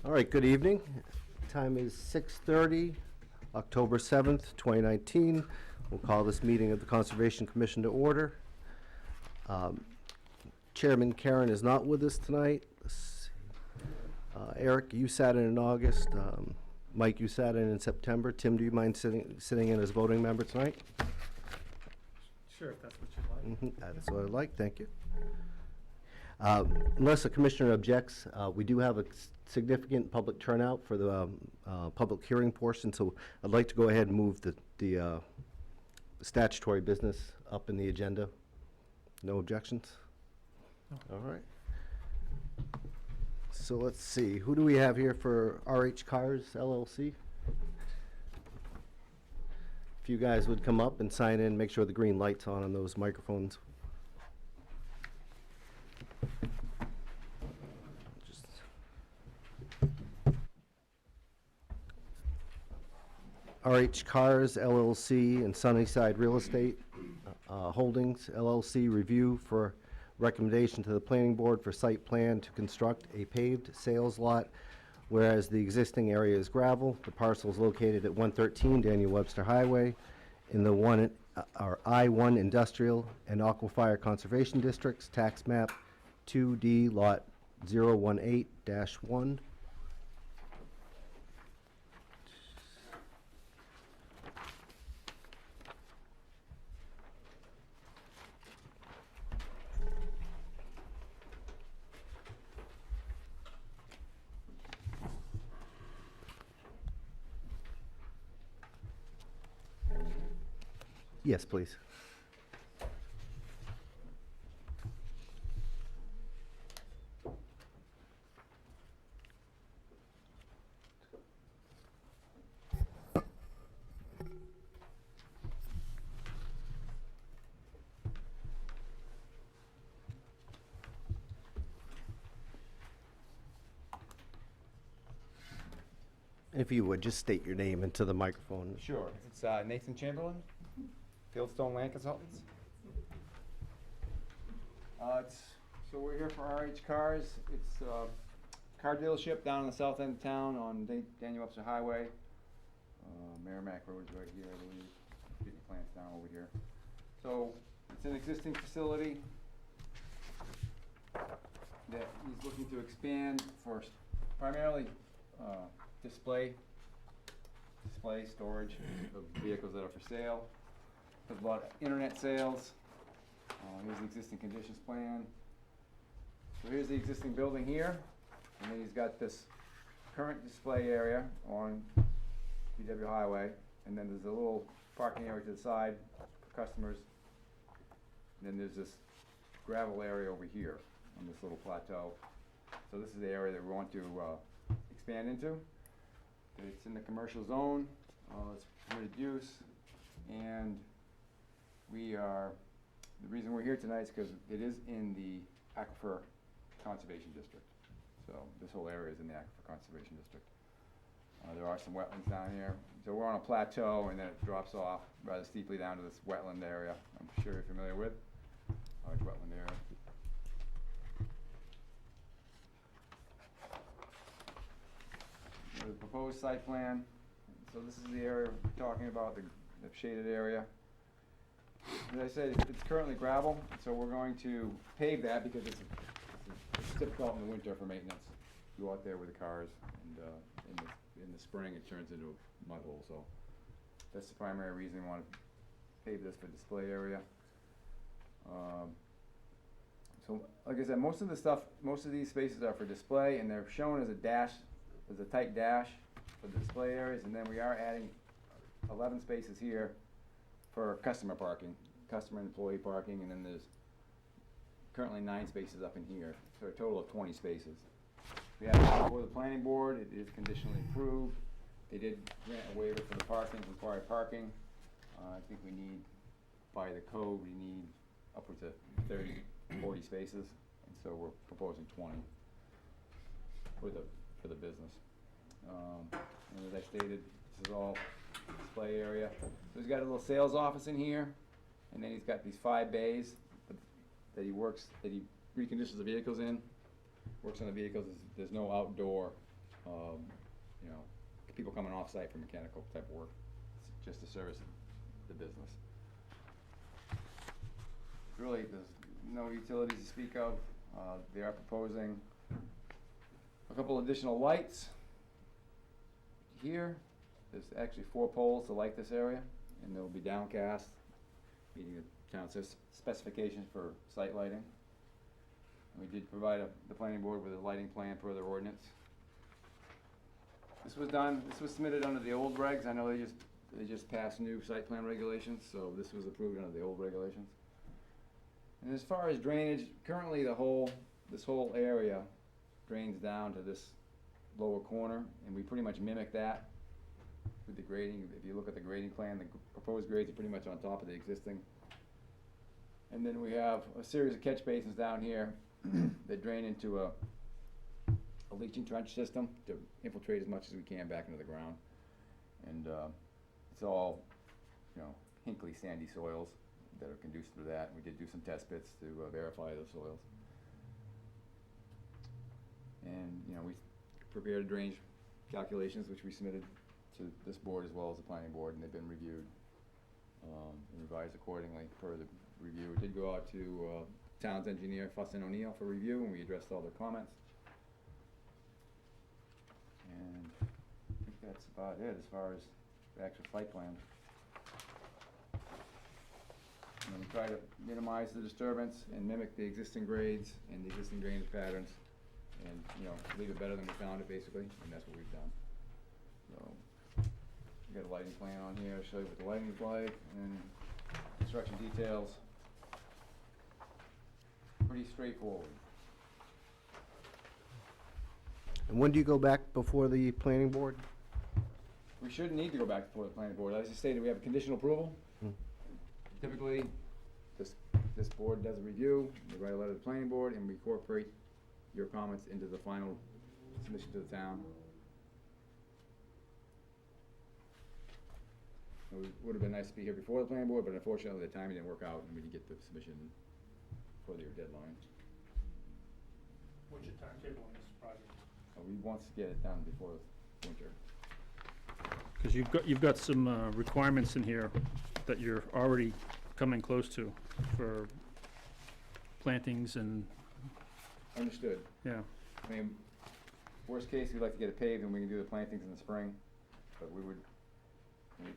All right, good evening. Time is 6:30, October 7th, 2019. We'll call this meeting of the Conservation Commission to order. Chairman Karen is not with us tonight. Eric, you sat in August. Mike, you sat in September. Tim, do you mind sitting in as voting member tonight? Sure, if that's what you'd like. That's what I'd like, thank you. Unless the commissioner objects, we do have a significant public turnout for the public hearing portion, so I'd like to go ahead and move the statutory business up in the agenda. No objections? No. All right. So let's see, who do we have here for RH Cars LLC? If you guys would come up and sign in, make sure the green light's on those microphones. RH Cars LLC and Sunnyside Real Estate Holdings LLC review for recommendation to the planning board for site plan to construct a paved sales lot, whereas the existing area is gravel. The parcel is located at 113 Daniel Webster Highway in the I-1 Industrial and Aquifer Conservation Districts, tax map 2D lot 018-1. Yes, please. If you would, just state your name into the microphone. Sure. It's Nathan Chamberlain, Fieldstone Land Consultants. So we're here for RH Cars. It's a car dealership down on the south end of town on Daniel Webster Highway. Merrimack Road is right here, I believe. Getting the plants down over here. So it's an existing facility that he's looking to expand for primarily display storage of vehicles that are for sale. There's a lot of internet sales. Here's the existing conditions plan. So here's the existing building here, and then he's got this current display area on BW Highway, and then there's a little parking area to the side for customers. And then there's this gravel area over here on this little plateau. So this is the area that we want to expand into. It's in the commercial zone, it's permitted use, and the reason we're here tonight is because it is in the Aquifer Conservation District. So this whole area is in the Aquifer Conservation District. There are some wetlands down here. So we're on a plateau, and then it drops off rather steeply down to this wetland area I'm sure you're familiar with, large wetland area. The proposed site plan. So this is the area we're talking about, the shaded area. As I said, it's currently gravel, so we're going to pave that because it's difficult in the winter for maintenance. You go out there with the cars, and in the spring it turns into a mud hole. So that's the primary reason we want to pave this for display area. So like I said, most of these spaces are for display, and they're shown as a dash. There's a tight dash for the display areas, and then we are adding 11 spaces here for customer parking, customer and employee parking, and then there's currently 9 spaces up in here, so a total of 20 spaces. We have it before the planning board. It is conditionally approved. They did grant a waiver for the parking, required parking. I think we need, by the code, we need upwards of 30, 40 spaces, and so we're proposing 20 for the business. And as I stated, this is all display area. So he's got a little sales office in here, and then he's got these 5 bays that he reconditions the vehicles in. Works on the vehicles. There's no outdoor you know, people coming off-site for mechanical type of work, just to service the business. Really, there's no utilities to speak of. They are proposing a couple additional lights here. There's actually 4 poles to light this area, and they'll be downcast, meeting the town specifications for site lighting. And we did provide the planning board with a lighting plan per their ordinance. This was submitted under the old regs. I know they just passed new site plan regulations, so this was approved under the old regulations. And as far as drainage, currently this whole area drains down to this lower corner, and we pretty much mimic that with the grading. If you look at the grading plan, the proposed grades are pretty much on top of the existing. And then we have a series of catch basins down here that drain into a leaching trench system to infiltrate as much as we can back into the ground. And it's all, you know, Hinkley sandy soils that are conducive to that. We did do some test bits to verify those soils. And, you know, we prepared drainage calculations, which we submitted to this board as well as the planning board, and they've been reviewed and revised accordingly per the review. It did go out to town's engineer, Fussin O'Neill, for review, and we addressed all their comments. And I think that's about it as far as the actual site plan. And we try to minimize the disturbance and mimic the existing grades and the existing drainage patterns, and, you know, leave it better than we found it, basically, and that's what we've done. So, we got a lighting plan on here, show you what the lighting is like, and construction details. Pretty straightforward. And when do you go back before the planning board? We shouldn't need to go back before the planning board. As I stated, we have a conditional approval. Typically, this board does a review, we write a letter to the planning board, and we incorporate your comments into the final submission to the town. It would have been nice to be here before the planning board, but unfortunately the timing didn't work out and we didn't get the submission for your deadline. What's your timetable on this project? We want to get it done before winter. Because you've got some requirements in here that you're already coming close to for plantings and, Understood. yeah. I mean, worst case, we'd like to get it paved and we can do the plantings in the spring, but we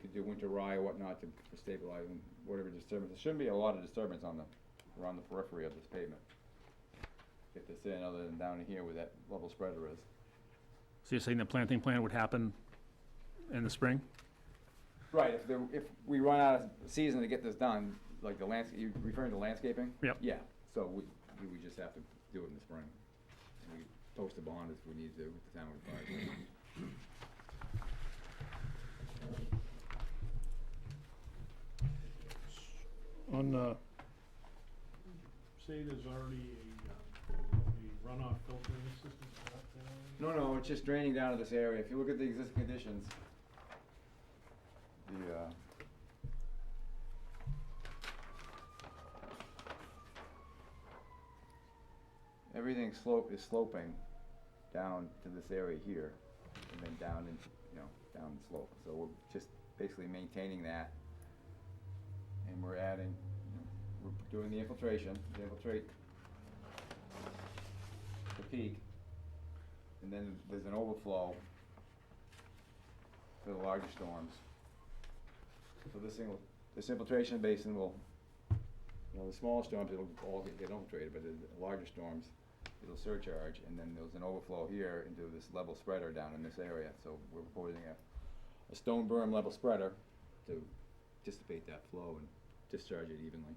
could do winter rye or whatnot to stabilize and whatever disturbance. There shouldn't be a lot of disturbance around the periphery of this pavement. Get this in, other than down in here where that level spreader is. So you're saying the planting plan would happen in the spring? Right, if we run out of season to get this done, like the you referring to landscaping? Yep. Yeah, so we would just have to do it in the spring. And we post a bond if we need to, if the town requires it. On, say there's already a runoff filtering system set up there? No, it's just draining down to this area. If you look at the existing conditions, everything is sloping down to this area here, and then down down the slope. So we're just basically maintaining that, and we're adding, we're doing the infiltration, to infiltrate the peak, and then there's an overflow for the larger storms. So this infiltration basin will, the smaller storms, it'll all get infiltrated, but the larger storms, it'll surcharge, and then there's an overflow here into this level spreader down in this area. So we're proposing a stone berm level spreader to dissipate that flow and discharge it evenly.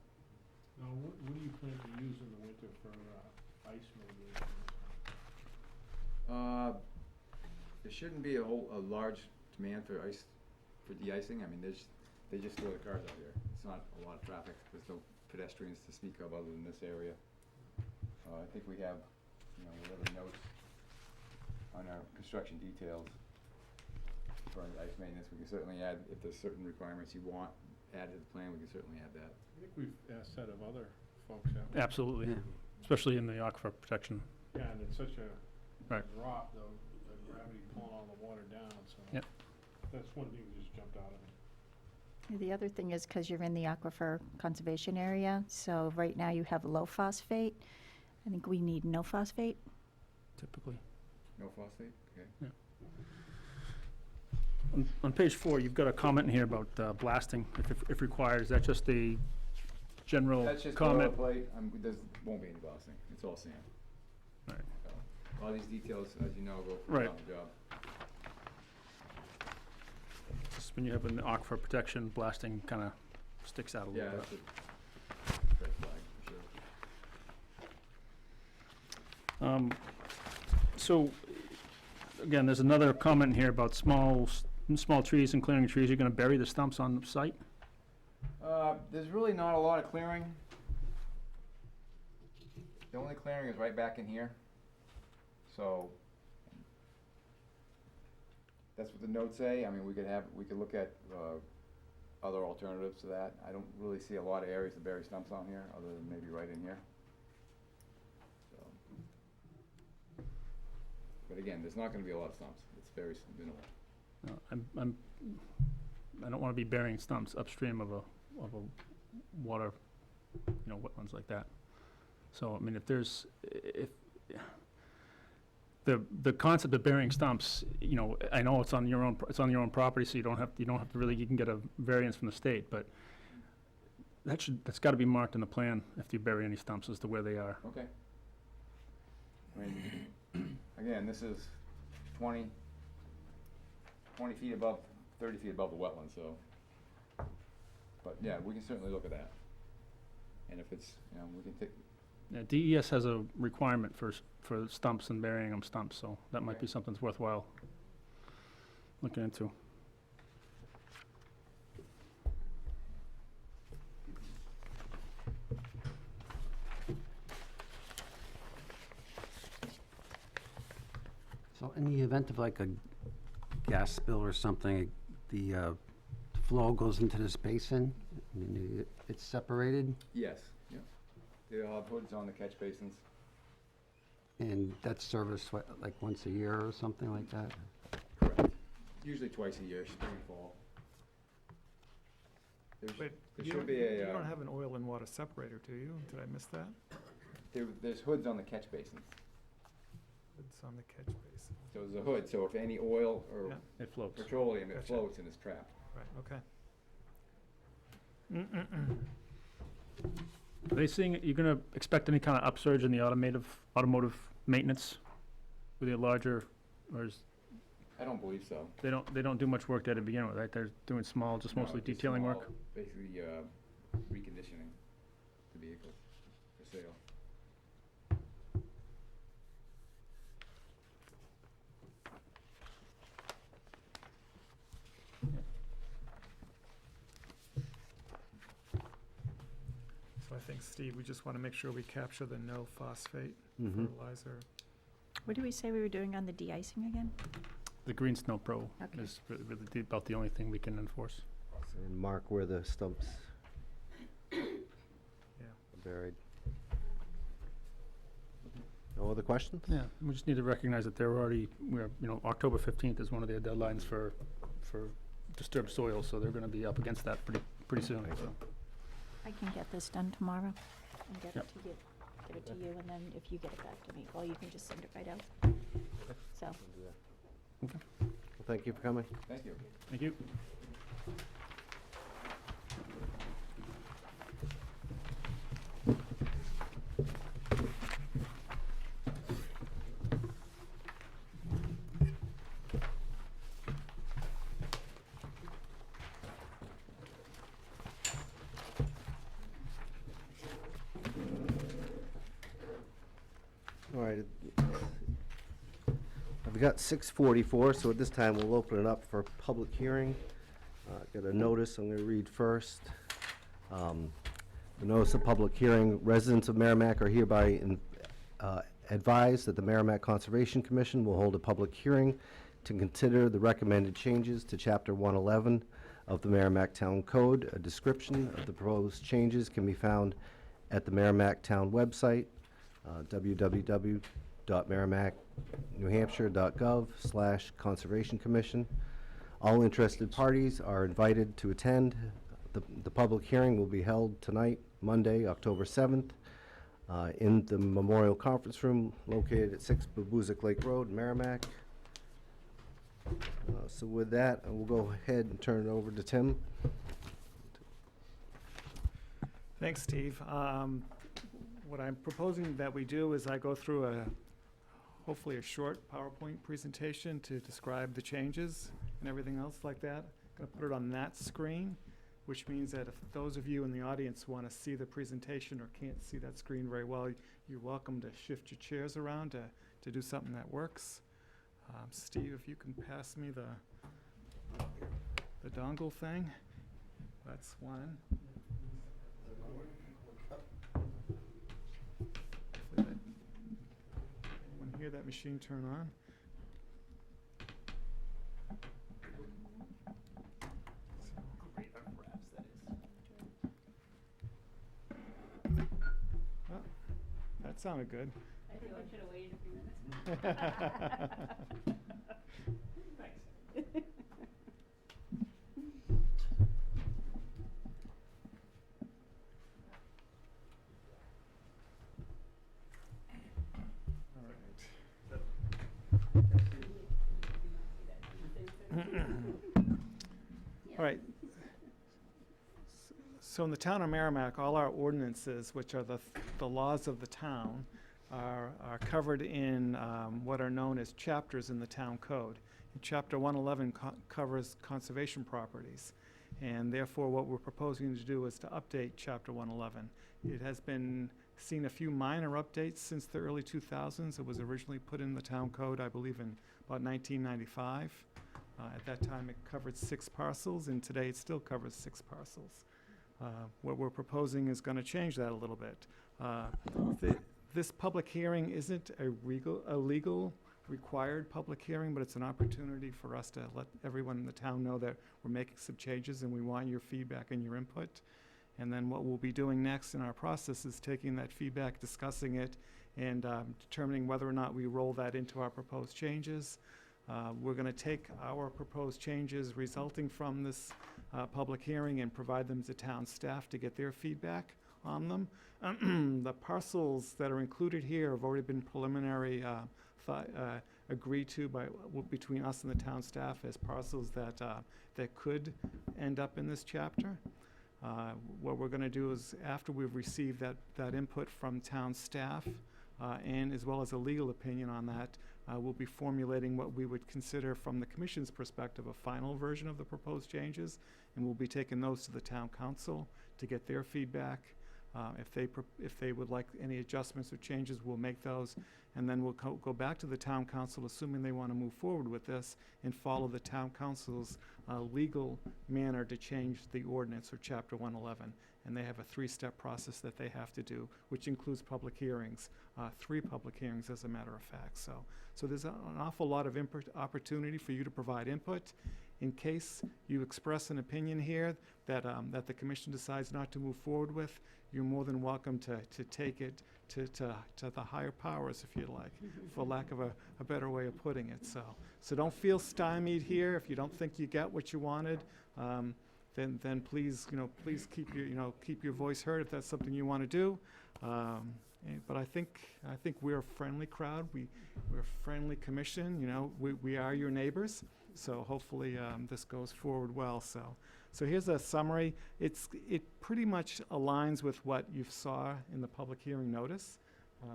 Now, what do you plan to use in the winter for ice mitigation? There shouldn't be a large demand for de-icing. I mean, they just throw the cars out here. It's not a lot of traffic. There's no pedestrians to speak of other than this area. I think we have the notes on our construction details for ice maintenance. We can certainly add, if there's certain requirements you want added to the plan, we can certainly add that. I think we've asked that of other folks out. Absolutely, especially in the aquifer protection. Yeah, and it's such a Right. drop, though, gravity pulling all the water down, so. Yep. That's one thing that just jumped out at me. The other thing is because you're in the aquifer conservation area, so right now you have low phosphate. I think we need no phosphate. Typically. No phosphate, okay. On page 4, you've got a comment in here about blasting, if required. Is that just a general That's just comment? boilerplate, there won't be any blasting, it's all sand. Right. So, all these details, as you know, go Right. on the job. Just when you have an aquifer protection, blasting kind of sticks out a Yeah, little that's bit. a red flag, for sure. So, again, there's another comment here about small trees and clearing trees. You're going to bury the stumps on the site? There's really not a lot of clearing. The only clearing is right back in here. So, that's what the notes say. I mean, we could look at, other alternatives to that. I don't really see a lot of areas to bury stumps on here, other than maybe right in here. So. But again, there's not gonna be a lot of stumps. It's very minimal. No, I don't want to be burying stumps upstream of a water, wetlands like that. So, I mean, if the concept of burying stumps, I know it's on your own property, so you don't have to really, you can get a variance from the state, but that's got to be marked in the plan if you bury any stumps as to where they are. Okay. I mean, again, this is 20 feet above, 30 feet above the wetland, so. But yeah, we can certainly look at that. And if it's, we can take, Yeah, DES has a requirement for stumps and burying them stumps, so that might Okay. be something that's worthwhile looking into. So in the event of like a gas spill or something, the flow goes into this basin, and it's separated, yes, yeah. They'll have hoods on the catch basins. and that's serviced like once a year or something like that? Correct. Usually twice a year, spring and fall. Wait, There you should don't, be you a, don't have an oil and water separator, do you? Did I miss that? there's hoods on the catch basins. It's on the catch basin. So there's a hood, so if any oil or Yeah. It floats. petroleum, it Gotcha. floats and is trapped. Right, okay. Are they seeing, you're gonna expect any kind of upsurge in the automotive maintenance with your larger, or is, I don't believe so. they don't do much work there to begin with, right? They're doing small, just No, mostly just detailing work? small, basically, reconditioning the vehicles for sale. So I think, Steve, we just want to make sure we capture the no phosphate Mhm. fertilizer. What did we say we were doing on the de-icing again? The Green Snow Pro Okay. is really about the only thing we can enforce. And mark where the stumps Yeah. are buried. No other questions? Yeah, we just need to recognize that October 15th is one of their deadlines for disturbed soil, so they're gonna be up against that pretty soon, so. I can get this done tomorrow and get Yep. it to you, and then if you get it back to me, well, you can just send it right out. So, Well, thank you for coming. Thank you. Thank you. All right. I've got 6:44, so at this time, we'll open it up for public hearing. Got a notice I'm going to read first. The notice of public hearing, residents of Merrimack are hereby advised that the Merrimack Conservation Commission will hold a public hearing to consider the recommended changes to Chapter 111 of the Merrimack Town Code. A description of the proposed changes can be found at the Merrimack Town website, www.merrimack.gov. newhampshire.gov/Conservation Commission. All interested parties are invited to attend. The public hearing will be held tonight, Monday, October 7th, in the Memorial Conference Room located at 6 Babuzik Lake Road, Merrimack. So with that, we'll go ahead and turn it over to Tim. Thanks, Steve. What I'm proposing that we do is I go through hopefully a short PowerPoint presentation to describe the changes and everything else like that. I'm going to put it on that screen, which means that if those of you in the audience want to see the presentation or can't see that screen very well, you're welcome to shift your chairs around to do something that works. Steve, if you can pass me the dongle thing. That's one. Anyone hear that machine turn on? Oh, that sounded good. I think I should have waited a few minutes. Thanks. All right. So in the town of Merrimack, all our ordinances, which are the laws of the town, are covered in what are known as chapters in the town code. And Chapter 111 covers conservation properties. And therefore, what we're proposing to do is to update Chapter 111. It has been seen a few minor updates since the early 2000s. It was originally put in the town code, I believe, in about 1995. At that time, it covered 6 parcels, and today it still covers 6 parcels. What we're proposing is going to change that a little bit. This public hearing isn't a legal required public hearing, but it's an opportunity for us to let everyone in the town know that we're making some changes and we want your feedback and your input. And then what we'll be doing next in our process is taking that feedback, discussing it, and determining whether or not we roll that into our proposed changes. We're going to take our proposed changes resulting from this public hearing and provide them to town staff to get their feedback on them. The parcels that are included here have already been preliminary agreed to between us and the town staff as parcels that could end up in this chapter. What we're going to do is, after we've received that input from town staff, and as well as a legal opinion on that, we'll be formulating what we would consider from the commission's perspective a final version of the proposed changes, and we'll be taking those to the town council to get their feedback. If they would like any adjustments or changes, we'll make those, and then we'll go back to the town council, assuming they want to move forward with this, and follow the town council's legal manner to change the ordinance or Chapter 111. And they have a 3-step process that they have to do, which includes public hearings, 3 public hearings as a matter of fact. So there's an awful lot of opportunity for you to provide input. In case you express an opinion here that the commission decides not to move forward with, you're more than welcome to take it to the higher powers, if you like, for lack of a better way of putting it. So don't feel stymied here. If you don't think you get what you wanted, then please keep your voice heard if that's something you want to do. But I think we're a friendly crowd. We're a friendly commission. We are your neighbors. So hopefully this goes forward well. So here's a summary. It pretty much aligns with what you saw in the public hearing notice,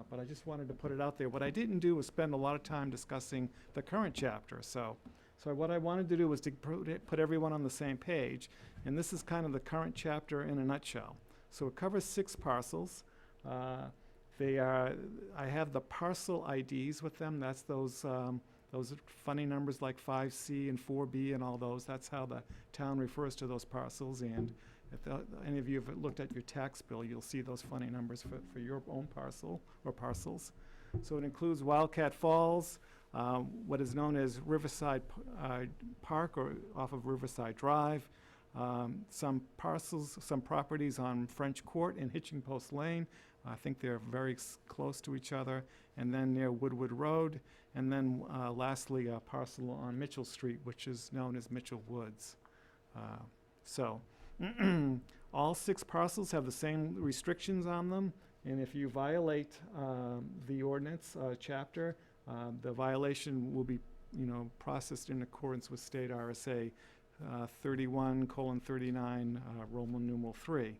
but I just wanted to put it out there. What I didn't do was spend a lot of time discussing the current chapter. So what I wanted to do was to put everyone on the same page, and this is kind of the current chapter in a nutshell. So it covers 6 parcels. I have the parcel IDs with them. That's those funny numbers like 5C and 4B and all those. That's how the town refers to those parcels. And if any of you have looked at your tax bill, you'll see those funny numbers for your own parcel or parcels. So it includes Wildcat Falls, what is known as Riverside Park or off of Riverside Drive, some properties on French Court and Hitching Post Lane. I think they're very close to each other. And then near Woodward Road, And then lastly, a parcel on Mitchell Street, which is known as Mitchell Woods. So, all 6 parcels have the same restrictions on them, and if you violate the ordinance chapter, the violation will be, processed in accordance with state RSA 31:39, Roman numeral 3,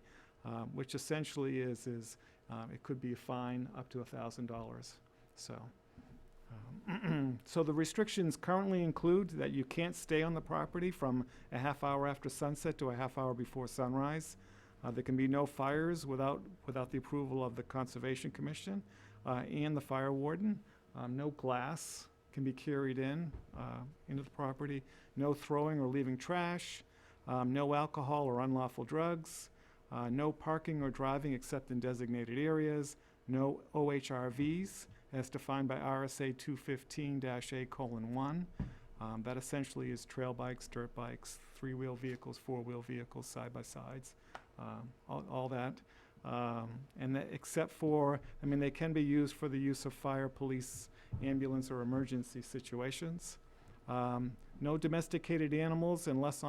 which essentially is it could be a fine up to $1,000. So. So the restrictions currently include that you can't stay on the property from a half hour after sunset to a half hour before sunrise. There can be no fires without the approval of the Conservation Commission and the fire warden. No glass can be carried into the property. No throwing or leaving trash. No alcohol or unlawful drugs. No parking or driving except in designated areas. No OHRVs as defined by RSA 215-A:1. That essentially is trail bikes, dirt bikes, 3-wheel vehicles, 4-wheel vehicles, side-by-sides, all that. And that except for, they can be used for the use of fire, police, ambulance, or emergency situations. No domesticated animals unless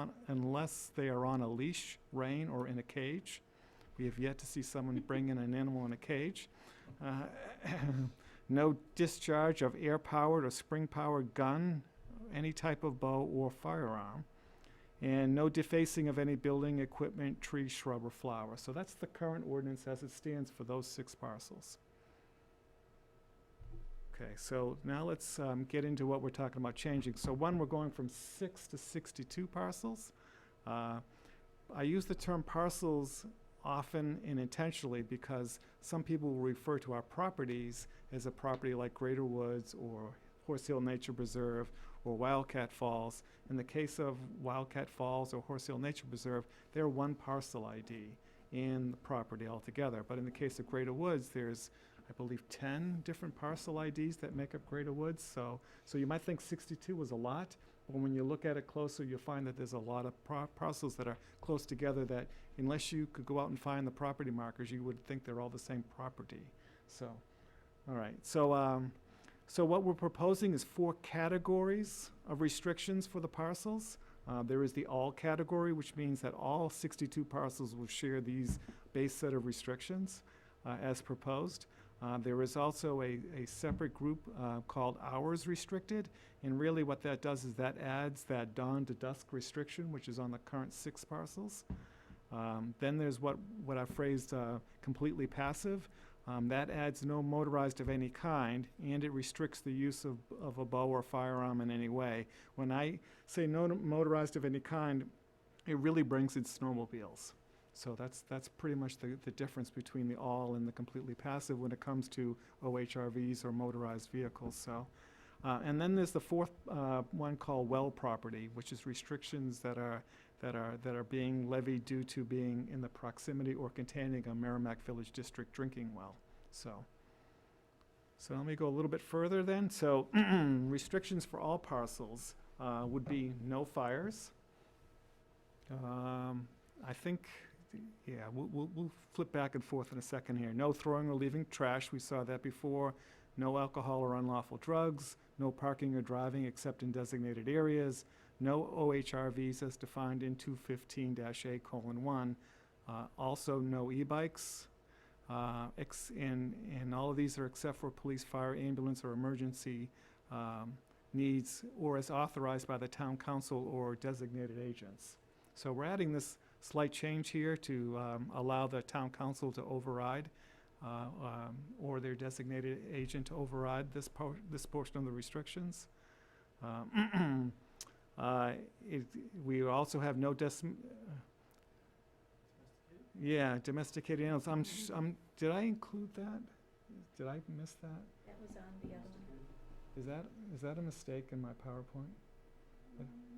they are on a leash, rein, or in a cage. We have yet to see someone bring in an animal in a cage. No discharge of air-powered or spring-powered gun, any type of bow or firearm, and no defacing of any building, equipment, tree, shrub, or flower. So that's the current ordinance as it stands for those 6 parcels. Okay, so now let's get into what we're talking about changing. So we're going from 6 to 62 parcels. I use the term parcels often and intentionally because some people will refer to our properties as a property like Greater Woods or Horse Hill Nature Preserve or Wildcat Falls. In the case of Wildcat Falls or Horse Hill Nature Preserve, they're one parcel ID in the property altogether. But in the case of Greater Woods, there's, I believe, 10 different parcel IDs that make up Greater Woods. So you might think 62 was a lot, but when you look at it closer, you'll find that there's a lot of parcels that are close together that unless you could go out and find the property markers, you would think they're all the same property. So, all right. So what we're proposing is 4 categories of restrictions for the parcels. There is the all category, which means that all 62 parcels will share these base set of restrictions as proposed. There is also a separate group called hours restricted, and really what that does is that adds that dawn to dusk restriction, which is on the current 6 parcels. Then there's what I phrased completely passive. That adds no motorized of any kind, and it restricts the use of a bow or firearm in any way. When I say no motorized of any kind, it really brings in snowmobiles. So that's pretty much the difference between the all and the completely passive when it comes to OHRVs or motorized vehicles. So, and then there's the 4th one called well property, which is restrictions that are being levied due to being in the proximity or containing a Merrimack Village District drinking well. So let me go a little bit further then. So restrictions for all parcels would be no fires. I think, yeah, we'll flip back and forth in a second here. No throwing or leaving trash. We saw that before. No alcohol or unlawful drugs. No parking or driving except in designated areas. No OHRVs as defined in 215-A:1. Also, no e-bikes. And all of these are except for police, fire, ambulance, or emergency needs, or as authorized by the town council or designated agents. So we're adding this slight change here to allow the town council to override or their designated agent to override this portion of the restrictions. We also have no domesticated animals. Did I include that? Did I miss that? That was on the other one. Is that a mistake in my PowerPoint?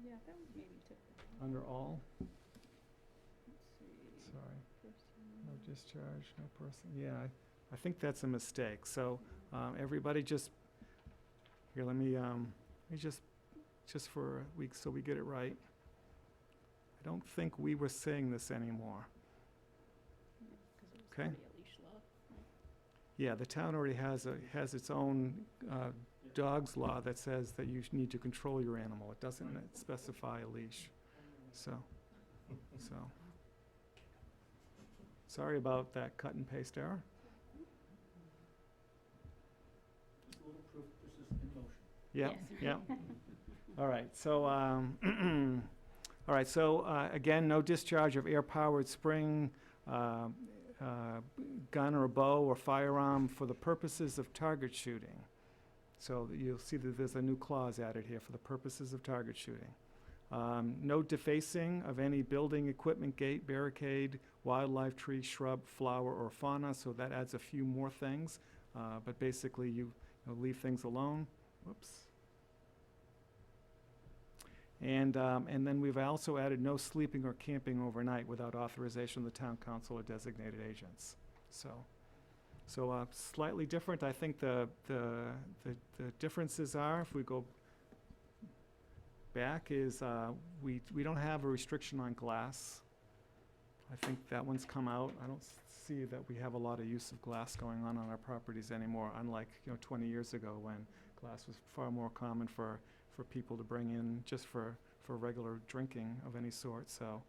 Yeah, that was maybe took. Under all? Let's see. Sorry. No discharge, no person. Yeah, I think that's a mistake. So everybody just, here, let me just for a week so we get it right. I don't think we were saying this anymore. Okay. Already a leash law. Yeah, the town already has its own dogs law that says that you need to control your animal. It doesn't specify a leash. So. Sorry about that cut and paste error. Just a little proof this is in motion. Yep, Yes. yep. All right, so, all right, so, again, no discharge of air-powered spring, gun or bow or firearm for the purposes of target shooting. So you'll see that there's a new clause added here, for the purposes of target shooting. No defacing of any building, equipment, gate, barricade, wildlife, tree, shrub, flower, or fauna, so that adds a few more things. But basically, you leave things alone. Whoops. And then we've also added no sleeping or camping overnight without authorization of the town council or designated agents. So slightly different. I think the differences are, if we go back, is we don't have a restriction on glass. I think that one's come out. I don't see that we have a lot of use of glass going on our properties anymore, unlike 20 years ago when glass was far more common for people to bring in just for regular drinking of any sort. So,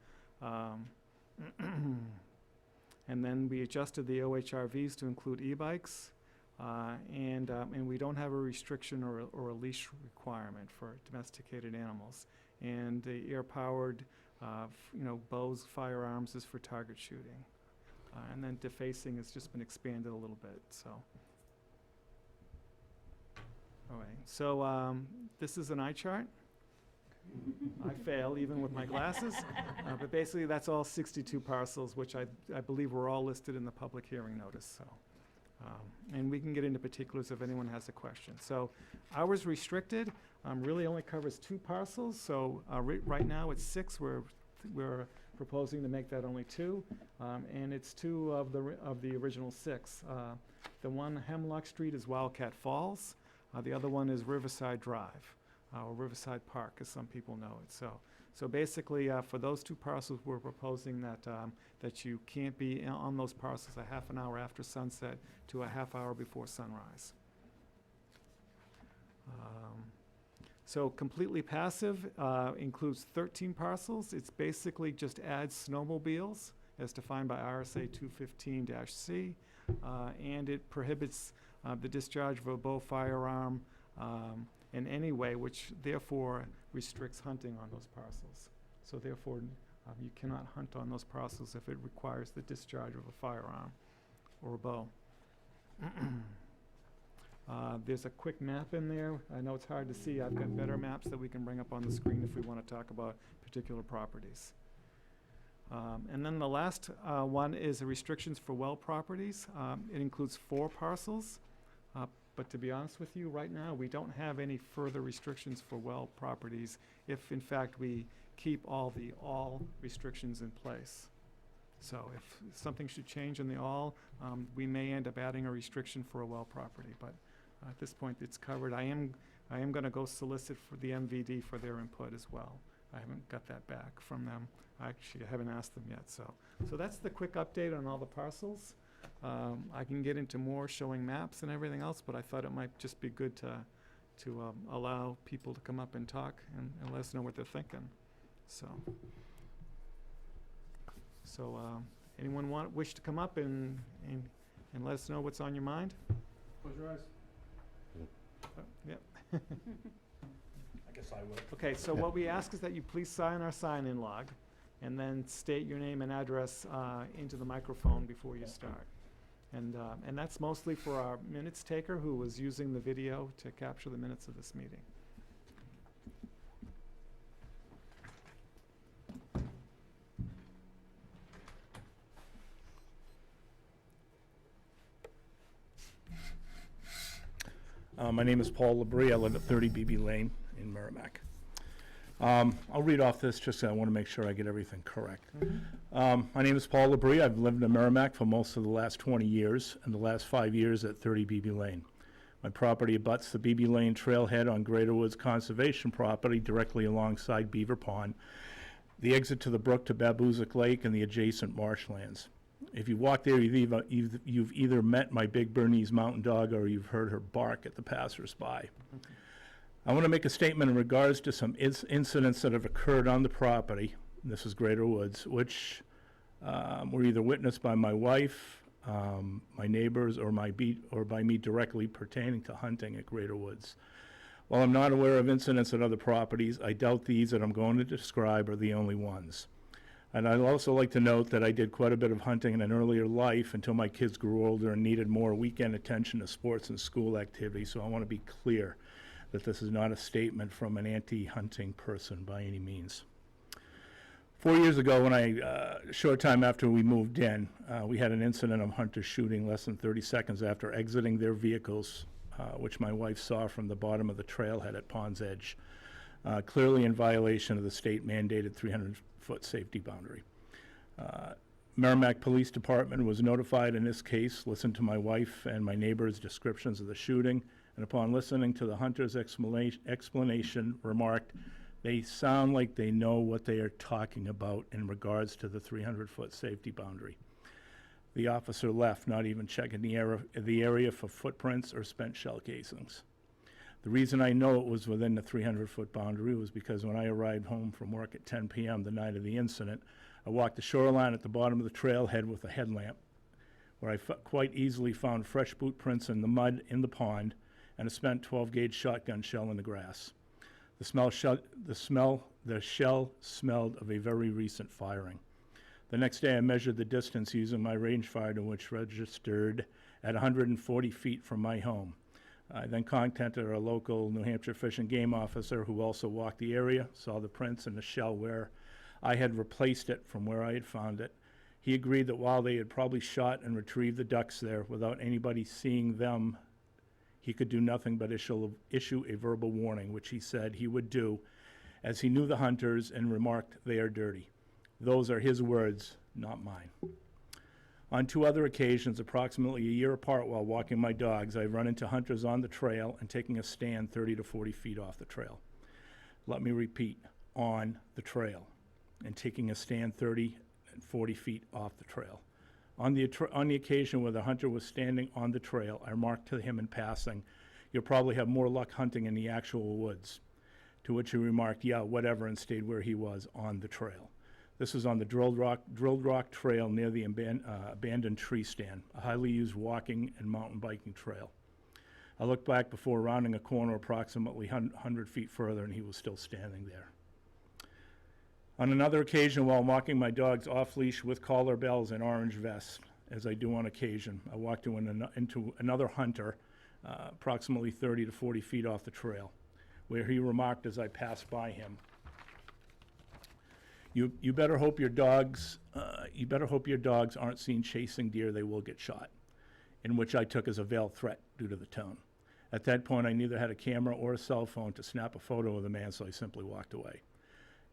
and then we adjusted the OHRVs to include e-bikes, and we don't have a restriction or a leash requirement for domesticated animals. And the air-powered, bows, firearms is for target shooting. And then defacing has just been expanded a little bit, so. All right, so this is an eye chart. I fail even with my glasses, but basically that's all 62 parcels, which I believe were all listed in the public hearing notice, so. And we can get into particulars if anyone has a question. So ours restricted really only covers 2 parcels, so right now it's 6. We're proposing to make that only 2, and it's 2 of the original 6. The one, Hemlock Street, is Wildcat Falls. The other one is Riverside Drive, or Riverside Park, as some people know it. So basically, for those 2 parcels, we're proposing that you can't be on those parcels a half an hour after sunset to a half hour before sunrise. So completely passive includes 13 parcels. It's basically just adds snowmobiles, as defined by RSA 215-C, and it prohibits the discharge of a bow, firearm in any way, which therefore restricts hunting on those parcels. So therefore, you cannot hunt on those parcels if it requires the discharge of a firearm or a bow. There's a quick map in there. I know it's hard to see. I've got better maps that we can bring up on the screen if we want to talk about particular properties. And then the last one is the restrictions for well properties. It includes 4 parcels. But to be honest with you, right now, we don't have any further restrictions for well properties if, in fact, we keep all restrictions in place. So if something should change in the all, we may end up adding a restriction for a well property. But at this point, it's covered. I am going to go solicit for the MVD for their input as well. I haven't got that back from them. I haven't asked them yet. So that's the quick update on all the parcels. I can get into more showing maps and everything else, but I thought it might just be good to allow people to come up and talk and let us know what they're thinking. So anyone wish to come up and let us know what's on your mind? Close your eyes. Yep. I guess I will. Okay, so what we ask is that you please sign our sign-in log and then state your name and address into the microphone before you start. And that's mostly for our minutes taker who was using the video to capture the minutes of this meeting. My name is Paul Labrie. I live at 30 BB Lane in Merrimack. I'll read off this just so I want to make sure I get everything correct. My name is Paul Labrie. I've lived in Merrimack for most of the last 20 years, and the last 5 years at 30 BB Lane. My property abuts the BB Lane trailhead on Greater Woods Conservation property directly alongside Beaver Pond, the exit to the brook to Babuzik Lake, and the adjacent marshlands. If you walk there, you've either met my big Bernese mountain dog or you've heard her bark at the passersby. I want to make a statement in regards to some incidents that have occurred on the property, and this is Greater Woods, which were either witnessed by my wife, my neighbors, or by me directly pertaining to hunting at Greater Woods. While I'm not aware of incidents at other properties, I doubt these that I'm going to describe are the only ones. And I'd also like to note that I did quite a bit of hunting in an earlier life until my kids grew older and needed more weekend attention to sports and school activities, so I want to be clear that this is not a statement from an anti-hunting person by any means. 4 years ago, when a short time after we moved in, we had an incident of hunters shooting less than 30 seconds after exiting their vehicles, which my wife saw from the bottom of the trailhead at Pond's Edge, clearly in violation of the state-mandated 300-foot safety boundary. Merrimack Police Department was notified in this case, listened to my wife and my neighbor's descriptions of the shooting, and upon listening to the hunter's explanation, remarked, "They sound like they know what they are talking about in regards to the 300-foot safety boundary." The officer left, not even checking the area for footprints or spent shell casings. The reason I know it was within the 300-foot boundary was because when I arrived home from work at 10 p.m. the night of the incident, I walked the shoreline at the bottom of the trailhead with a headlamp, where I quite easily found fresh boot prints in the mud in the pond and a spent 12-gauge shotgun shell in the grass. The shell smelled of a very recent firing. The next day, I measured the distance using my rangefinder, which registered at 140 feet from my home. I then contacted a local New Hampshire Fish and Game officer who also walked the area, saw the prints in the shell where I had replaced it from where I had found it. He agreed that while they had probably shot and retrieved the ducks there without anybody seeing them, he could do nothing but issue a verbal warning, which he said he would do, as he knew the hunters and remarked, "They are dirty." Those are his words, not mine. On 2 other occasions, approximately a year apart while walking my dogs, I've run into hunters on the trail and taking a stand 30 to 40 feet off the trail. Let me repeat, on the trail, and taking a stand 30 and 40 feet off the trail. On the occasion where the hunter was standing on the trail, I remarked to him in passing, "You'll probably have more luck hunting in the actual woods." To which he remarked, "Yeah, whatever," and stayed where he was on the trail. This was on the Drilled Rock Trail near the abandoned tree stand, a highly used walking and mountain biking trail. I looked back before rounding a corner approximately 100 feet further, and he was still standing there. On another occasion, while walking my dogs off-leash with collar bells and orange vests, as I do on occasion, I walked into another hunter approximately 30 to 40 feet off the trail, where he remarked as I passed by him, You better hope your dogs aren't seen chasing deer, they will get shot," in which I took as a veiled threat due to the tone. At that point, I neither had a camera or a cell phone to snap a photo of the man, so I simply walked away.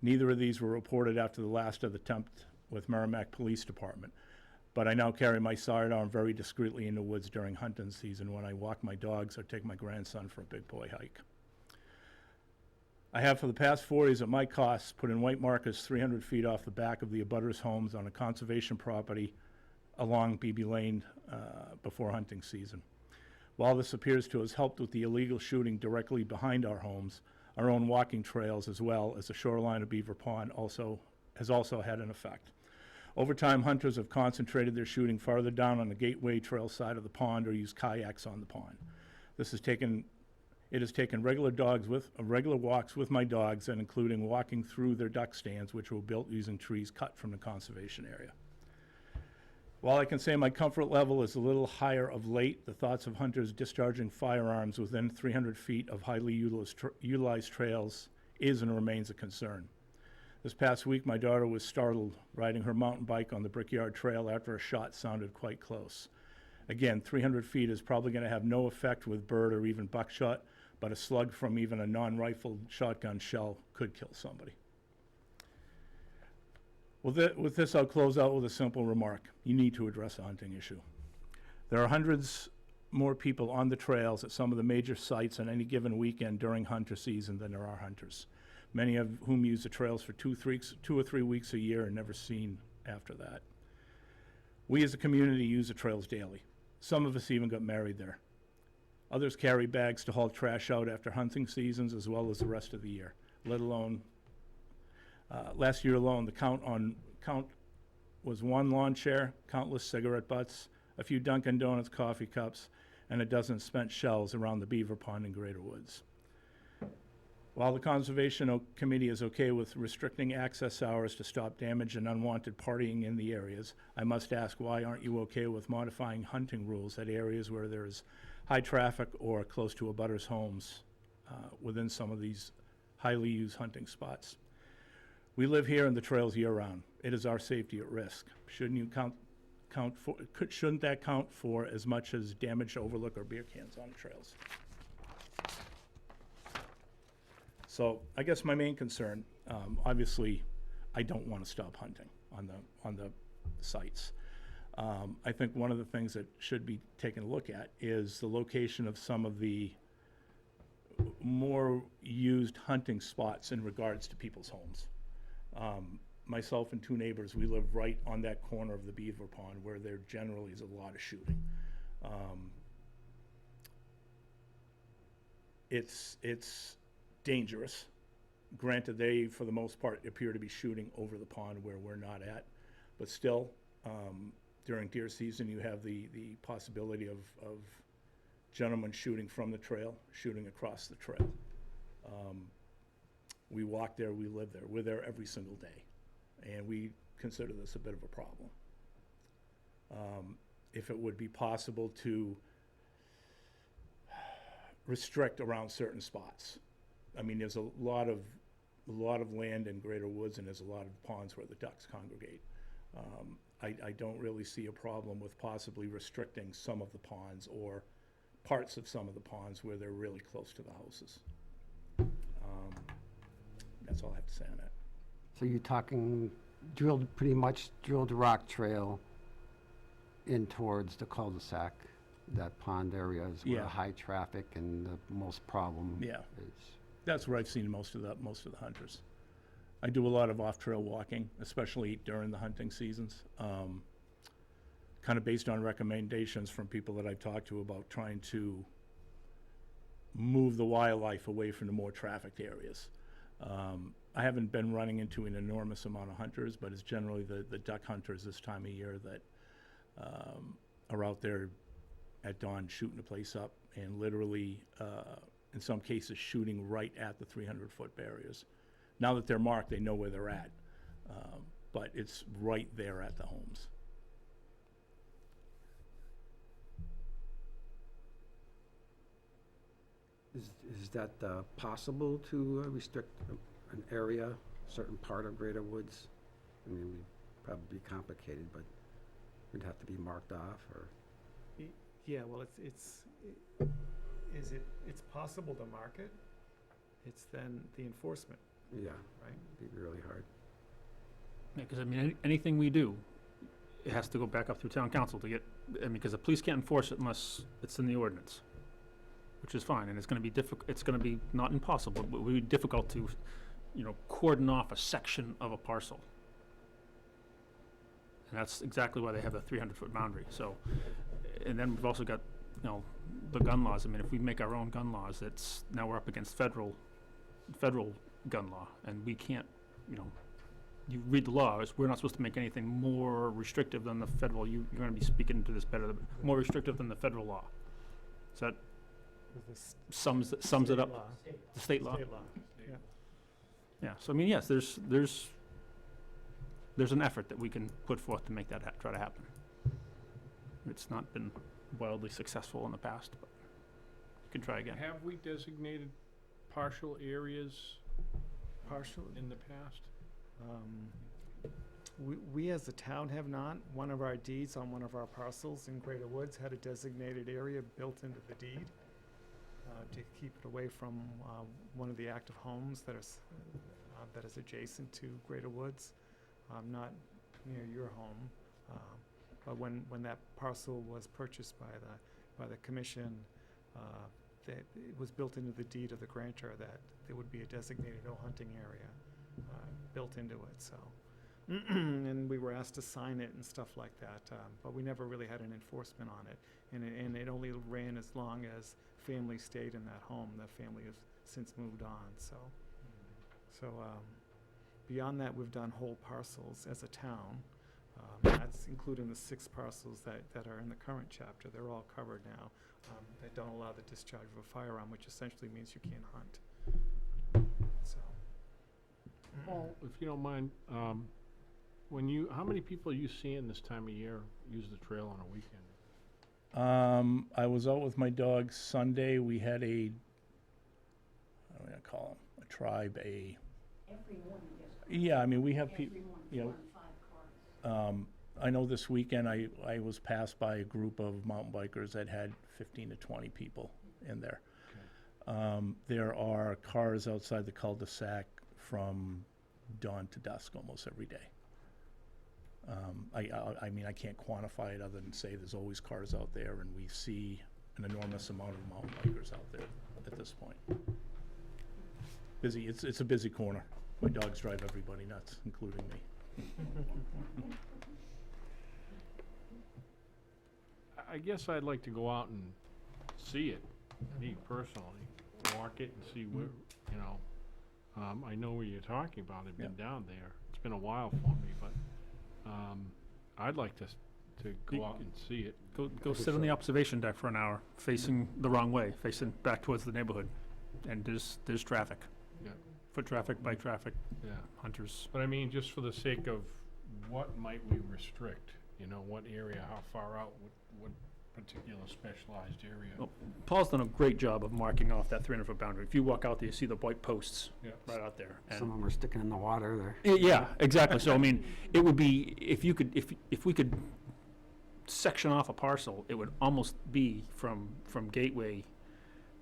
Neither of these were reported after the last of the attempt with Merrimack Police Department, but I now carry my sidearm very discreetly in the woods during hunting season when I walk my dogs or take my grandson for a big boy hike. I have for the past 4 years at my cost put in white markers 300 feet off the back of the abutters' homes on a conservation property along BB Lane before hunting season. While this appears to have helped with the illegal shooting directly behind our homes, our own walking trails as well as the shoreline of Beaver Pond has also had an effect. Over time, hunters have concentrated their shooting farther down on the Gateway Trail side of the pond or used kayaks on the pond. It has taken regular walks with my dogs, and including walking through their duck stands, which were built using trees cut from the conservation area. While I can say my comfort level is a little higher of late, the thoughts of hunters discharging firearms within 300 feet of highly utilized trails is and remains a concern. This past week, my daughter was startled riding her mountain bike on the Brickyard Trail after a shot sounded quite close. Again, 300 feet is probably going to have no effect with bird or even buckshot, but a slug from even a non-rifled shotgun shell could kill somebody. With this, I'll close out with a simple remark. You need to address the hunting issue. There are hundreds more people on the trails at some of the major sites on any given weekend during hunter season than there are hunters, many of whom use the trails for 2 or 3 weeks a year and never seen after that. We as a community use the trails daily. Some of us even got married there. Others carry bags to haul trash out after hunting seasons as well as the rest of the year, let alone, last year alone, the count was one lawn chair, countless cigarette butts, a few Dunkin' Donuts coffee cups, and a dozen spent shells around the beaver pond in Greater Woods. While the Conservation Committee is okay with restricting access hours to stop damage and unwanted partying in the areas, I must ask, why aren't you okay with modifying hunting rules at areas where there's high traffic or close to abutters' homes within some of these highly used hunting spots? We live here in the trails year-round. It is our safety at risk. Shouldn't that count for as much as damaged overlook or beer cans on the trails? So I guess my main concern, obviously, I don't want to stop hunting on the sites. I think one of the things that should be taken a look at is the location of some of the more used hunting spots in regards to people's homes. Myself and two neighbors, we live right on that corner of the beaver pond where there generally is a lot of shooting. It's dangerous. Granted, they, for the most part, appear to be shooting over the pond where we're not at, but still, during deer season, you have the possibility of gentlemen shooting from the trail, shooting across the trail. We walk there, we live there, we're there every single day, and we consider this a bit of a problem. If it would be possible to restrict around certain spots. I mean, there's a lot of land in Greater Woods, and there's a lot of ponds where the ducks congregate. I don't really see a problem with possibly restricting some of the ponds or parts of some of the ponds where they're really close to the houses. That's all I have to say on that. So you're talking pretty much drilled rock trail in towards the cul-de-sac, that pond area is where Yeah. the high traffic and the most problem Yeah. is. That's where I've seen most of the hunters. I do a lot of off-trail walking, especially during the hunting seasons. Kind of based on recommendations from people that I've talked to about trying to move the wildlife away from the more trafficked areas. I haven't been running into an enormous amount of hunters, but it's generally the duck hunters this time of year that are out there at dawn shooting the place up and literally, in some cases, shooting right at the 300-foot barriers. Now that they're marked, they know where they're at, but it's right there at the homes. Is that possible to restrict an area, a certain part of Greater Woods? I mean, it would probably be complicated, but it'd have to be marked off, or? Yeah, well, it's possible to market. It's then the enforcement, Yeah, right? it'd be really hard. Yeah, because I mean, anything we do, it has to go back up through town council to get, I mean, because the police can't enforce it unless it's in the ordinance, which is fine, and it's gonna be it's gonna be not impossible, but it would be difficult to, cordon off a section of a parcel. And that's exactly why they have a 300-foot boundary, so, and then we've also got, the gun laws. I mean, if we make our own gun laws, now we're up against federal gun law, and we can't, you read the laws, we're not supposed to make anything more restrictive than the federal, you're gonna be speaking to this better, more restrictive than the federal law. So that With this sums it state up, law. the state law. State law, yeah. Yeah, so I mean, yes, there's an effort that we can put forth to make that try to happen. It's not been wildly successful in the past, but we can try again. Have we designated partial areas Partial, in the past? we as a town have not. One of our deeds on one of our parcels in Greater Woods had a designated area built into the deed to keep it away from one of the active homes that is adjacent to Greater Woods, not near your home. But when that parcel was purchased by the commission, it was built into the deed of the grantor that there would be a designated no hunting area built into it. So And we were asked to sign it and stuff like that, but we never really had an enforcement on it. And it only ran as long as family stayed in that home. The family has since moved on, so. Beyond that, we've done whole parcels as a town. That's including the 6 parcels that are in the current chapter. They're all covered now. They don't allow the discharge of a firearm, which essentially means you can't hunt. So, Paul, if you don't mind, how many people are you seeing this time of year use the trail on a weekend? I was out with my dog Sunday. We had what do I call them? A tribe, Every morning, yeah, I mean, we have people, every morning, you know, 4 and 5 cars. I know this weekend I was passed by a group of mountain bikers that had 15 to 20 people in there. There are cars outside the cul-de-sac from dawn to dusk almost every day. I mean, I can't quantify it other than say there's always cars out there, and we see an enormous amount of mountain bikers out there at this point. Busy, it's a busy corner. My dogs drive everybody nuts, including me. I guess I'd like to go out and see it, me personally, walk it and see where, you know, I know where you're talking about, I've been down there. It's been a while for me, but, I'd like to go out and see it. Go sit on the observation deck for an hour, facing the wrong way, facing back towards the neighborhood. And there's traffic. Yeah. Foot traffic, bike traffic, Yeah, hunters. but I mean, just for the sake of what might we restrict, you know, what area, how far out, what particular specialized area? Well, Paul's done a great job of marking off that 300-foot boundary. If you walk out there, you see the white posts Yeah. right out there. And Some of them are sticking in the water there. Yeah, exactly. So I mean, it would be, if we could section off a parcel, it would almost be from Gateway,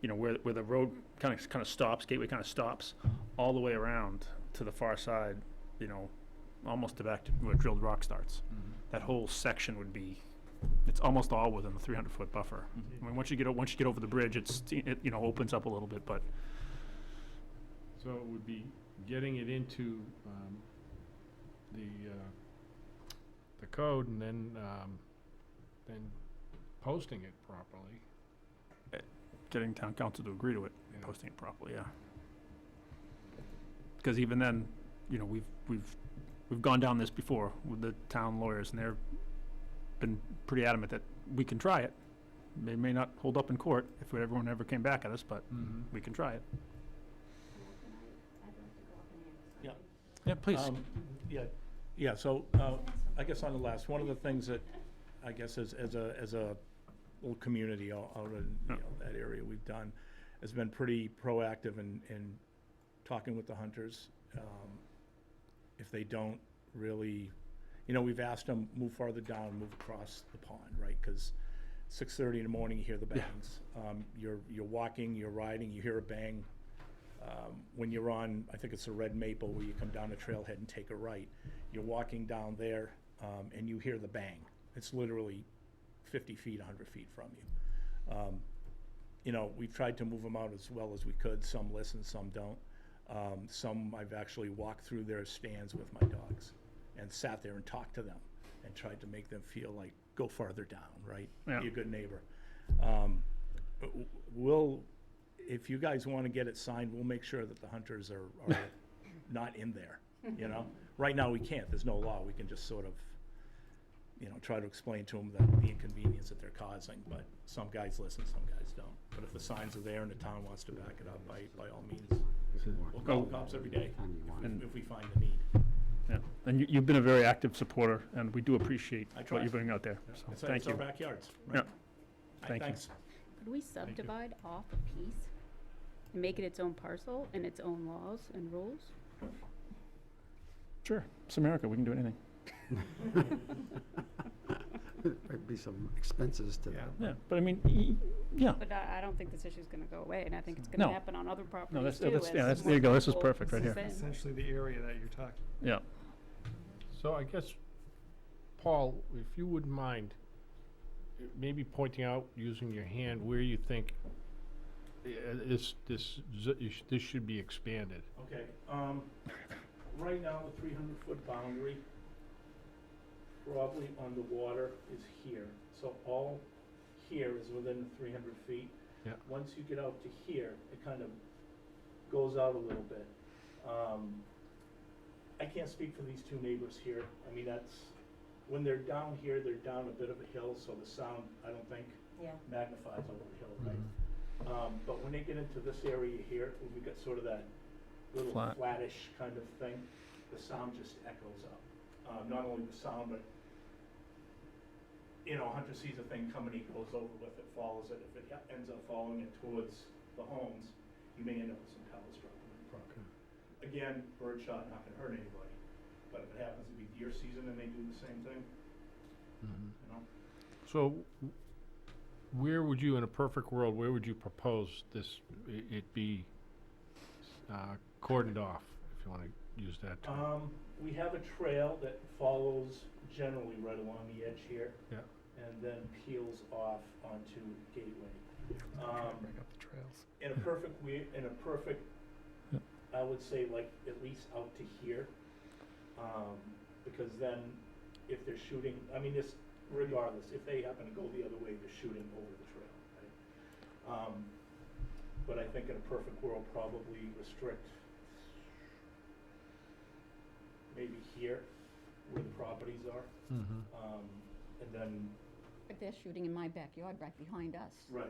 you know, where the road kind of stops, Gateway kind of stops, all the way around to the far side, you know, almost to back to where drilled rock starts. That whole section would be, it's almost all within the 300-foot buffer. I mean, once you get over the bridge, it you know, opens up a little bit, but So it would be getting it into, the code and then posting it properly. getting town council to agree to it, Yeah. posting it properly, yeah. Because even then, you know, we've gone down this before with the town lawyers, and they've been pretty adamant that we can try it. They may not hold up in court if everyone ever came back at us, but we can try it. I'd like to go up and Yeah. answer. Yeah, please. Yeah, so, I guess on the last, one of the things that, I guess as a little community out in, you know, that area we've done, has been pretty proactive in talking with the hunters. If they don't really, you know, we've asked them, move farther down, move across the pond, right? Because 6:30 in the morning, you hear the bangs. You're walking, you're riding, you hear a bang. When you're on, I think it's the Red Maple, where you come down the trailhead and take a right, you're walking down there, and you hear the bang. It's literally 50 feet, 100 feet from you. You know, we've tried to move them out as well as we could. Some listen, some don't. Some I've actually walked through their stands with my dogs and sat there and talked to them and tried to make them feel like, go farther down, right? Yeah. Be a good neighbor. If you guys want to get it signed, we'll make sure that the hunters are not in there, you know? Right now, we can't, there's no law, we can just sort of, you know, try to explain to them the inconvenience that they're causing, but some guys listen, some guys don't. But if the signs are there and the town wants to back it up, by all means, we'll call the cops every day Time you want. if we find the need. Yeah, and you've been a very active supporter, and we do appreciate I try. what you're doing out there, so It's thank our you. backyards, Yeah. right? Thank you. Thanks. Could we subdivide off a piece and make it its own parcel and its own laws and rules? Sure, it's America, we can do anything. There'd be some expenses to that. Yeah, but I mean, yeah. But I don't think this issue's gonna go away, and I think it's No. gonna happen on other properties No, that's, too. that's, as yeah, that's, more there you go, this is people perfect right here. move in. Essentially the area that you're talking. Yeah, So I guess, Paul, if you wouldn't mind, maybe pointing out, using your hand, where you think this should be expanded. Okay, right now, the 300-foot boundary, probably on the water, is here. So all here is within the 300 feet. Yeah. Once you get out to here, it kind of goes out a little bit. I can't speak for these two neighbors here. I mean, that's, when they're down here, they're down a bit of a hill, so the sound, I don't think, magnifies over the hill, right? But when they get into this area here, when we got sort of that little Flat. flattish kind of thing, the sound just echoes up. Not only the sound, but, you know, Hunter sees a thing coming, he goes over with it, follows it. If it ends up following it towards the homes, you may end up with some towers dropping in the property. Again, bird shot, not gonna hurt anybody, but if it happens to be deer season and they do the same thing, you know? So, where would you, in a perfect world, where would you propose this, it be cordoned off, if you wanna use that term? We have a trail that follows generally right along the edge here. Yeah. And then peels off onto Gateway. Bring up the trails. In a perfect, I would say like at least out to here. Because then if they're shooting, I mean, this, regardless, if they happen to go the other way, they're shooting over the trail, right? But I think in a perfect world, probably restrict maybe here where the properties are. And then, But they're shooting in my backyard right behind us. right.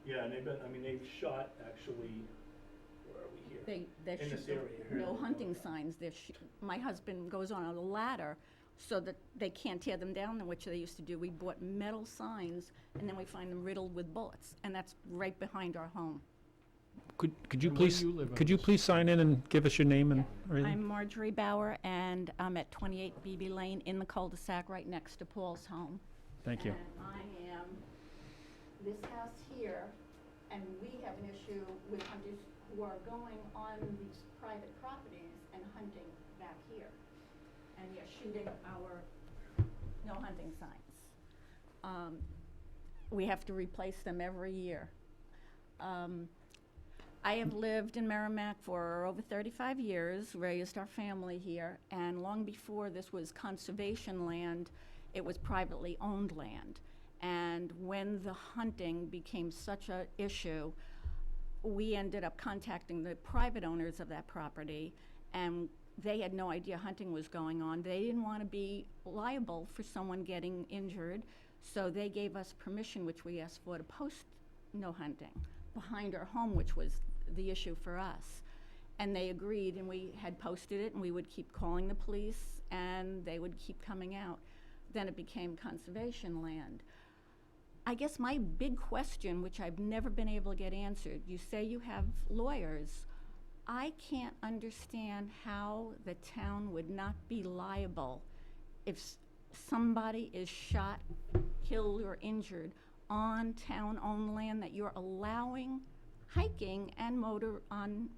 Yeah, and they've shot actually, where are we here? They're In this shooting, area here. no hunting signs. My husband goes on a ladder so that they can't tear them down, which they used to do. We bought metal signs, and then we find them riddled with bullets, and that's right behind our home. Could you And where please, do you live on could you this? please sign in and give us your name and everything? I'm Marjorie Bauer, and I'm at 28 BB Lane in the cul-de-sac right next to Paul's home. Thank you. And I am this house here, and we have an issue with hunters who are going on these private properties and hunting back here. And they're shooting our no hunting signs. We have to replace them every year. I have lived in Merrimack for over 35 years, raised our family here, and long before this was conservation land, it was privately owned land. And when the hunting became such an issue, we ended up contacting the private owners of that property, and they had no idea hunting was going on. They didn't want to be liable for someone getting injured, so they gave us permission, which we asked for, to post no hunting behind our home, which was the issue for us. And they agreed, and we had posted it, and we would keep calling the police, and they would keep coming out. Then it became conservation land. I guess my big question, which I've never been able to get answered, you say you have lawyers. I can't understand how the town would not be liable if somebody is shot, killed, or injured on town-owned land that you're allowing hiking and on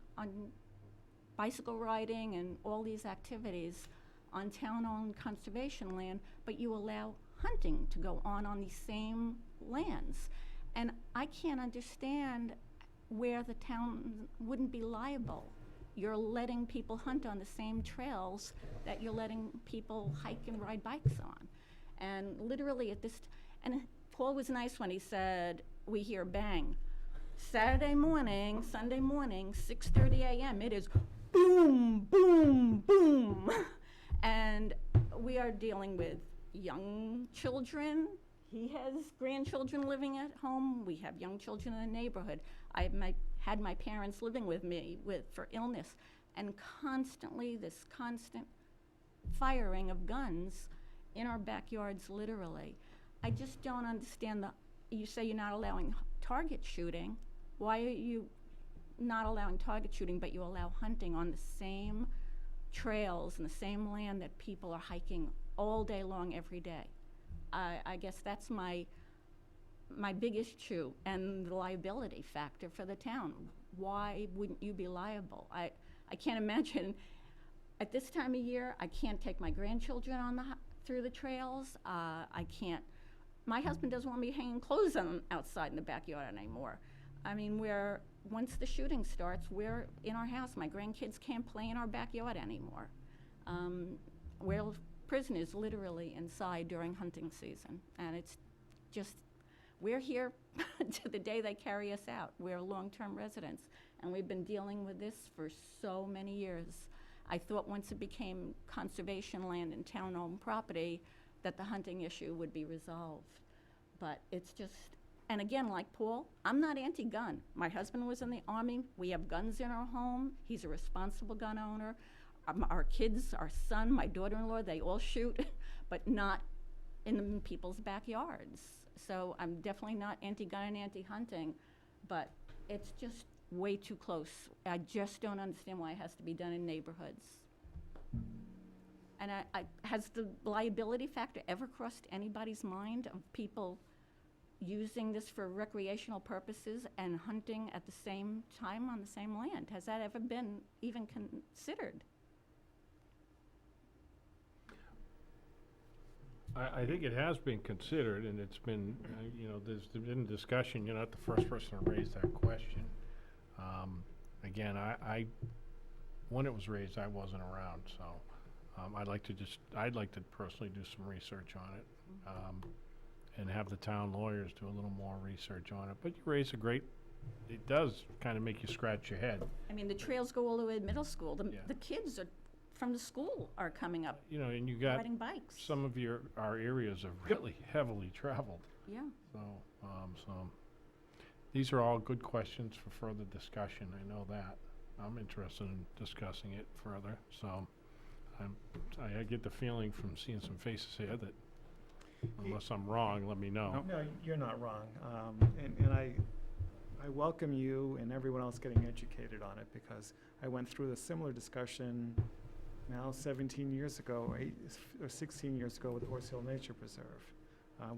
bicycle riding and all these activities on town-owned conservation land, but you allow hunting to go on these same lands. And I can't understand where the town wouldn't be liable. You're letting people hunt on the same trails that you're letting people hike and ride bikes on. And literally and Paul was nice when he said, we hear bang. Saturday morning, Sunday morning, 6:30 a.m., it is boom, boom, boom. And we are dealing with young children. He has grandchildren living at home. We have young children in the neighborhood. I had my parents living with me for illness, and this constant firing of guns in our backyards, literally. I just don't understand you say you're not allowing target shooting. Why are you not allowing target shooting, but you allow hunting on the same trails and the same land that people are hiking all day long, every day? I guess that's my big issue, and the liability factor for the town. Why wouldn't you be liable? I can't imagine, at this time of year, I can't take my grandchildren through the trails. My husband doesn't want me hanging clothes outside in the backyard anymore. I mean, we're once the shooting starts, we're in our house. My grandkids can't play in our backyard anymore. We're prisoners literally inside during hunting season, and it's just, we're here to the day they carry us out. We're long-term residents, and we've been dealing with this for so many years. I thought once it became conservation land and town-owned property, that the hunting issue would be resolved. But it's just, and again, like Paul, I'm not anti-gun. My husband was in the Army. We have guns in our home. He's a responsible gun owner. Our kids, our son, my daughter-in-law, they all shoot, but not in people's backyards. So I'm definitely not anti-gun and anti-hunting, but it's just way too close. I just don't understand why it has to be done in neighborhoods. And has the liability factor ever crossed anybody's mind of people using this for recreational purposes and hunting at the same time on the same land? Has that ever been even considered? I think it has been considered, and it's been, you know, there's been discussion. You're not the first person to raise that question. Again, when it was raised, I wasn't around, so I'd like to personally do some research on it, and have the town lawyers do a little more research on it. But you raise it does kind of make you scratch your head. I mean, the trails go all the way to middle school. Yeah. The kids from the school are coming up You know, and you got riding bikes. some of our areas are really heavily traveled. Yeah. So, these are all good questions for further discussion. I know that. I'm interested in discussing it further. So, I get the feeling from seeing some faces here that, unless I'm wrong, let me know. No, you're not wrong. And I welcome you and everyone else getting educated on it, because I went through a similar discussion now 17 years ago, or 16 years ago with Horse Hill Nature Preserve,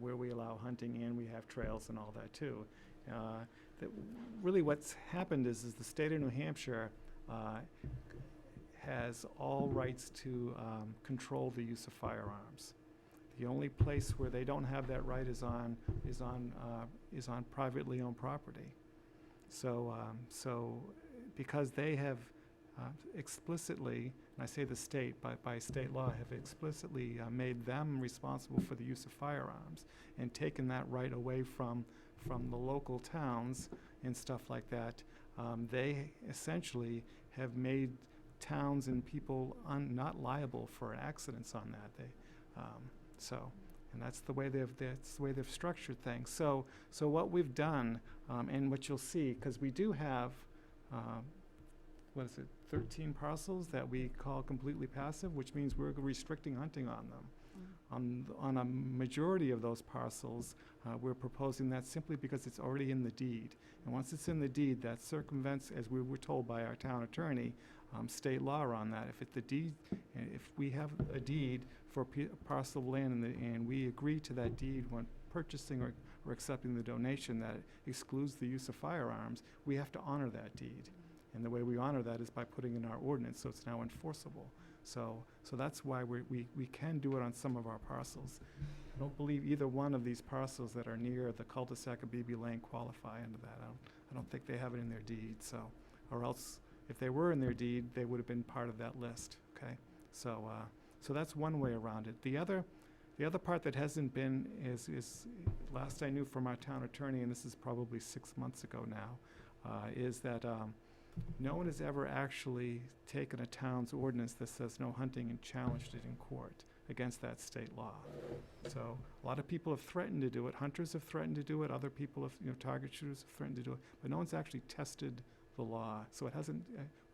where we allow hunting and we have trails and all that too. Really what's happened is the state of New Hampshire has all rights to control the use of firearms. The only place where they don't have that right is on privately owned property. So because they have explicitly, and I say the state, by state law, have explicitly made them responsible for the use of firearms and taken that right away from the local towns and stuff like that, they essentially have made towns and people not liable for accidents on that. And that's the way they've structured things. So what we've done, and what you'll see, because we do have 13 parcels that we call completely passive, which means we're restricting hunting on them. On a majority of those parcels, we're proposing that simply because it's already in the deed. And once it's in the deed, that circumvents, as we were told by our town attorney, state law on that. If we have a deed for a parcel of land and we agree to that deed when purchasing or accepting the donation that excludes the use of firearms, we have to honor that deed. And the way we honor that is by putting in our ordinance, so it's now enforceable. So that's why we can do it on some of our parcels. I don't believe either one of these parcels that are near the cul-de-sac of BB Lane qualify under that. I don't think they have it in their deed, or else if they were in their deed, they would have been part of that list, okay? So that's one way around it. The other part that hasn't been is last I knew from our town attorney, and this is probably 6 months ago now, is that no one has ever actually taken a town's ordinance that says no hunting and challenged it in court against that state law. So a lot of people have threatened to do it. Hunters have threatened to do it. Other people have, target shooters have threatened to do it. But no one's actually tested the law. So it hasn't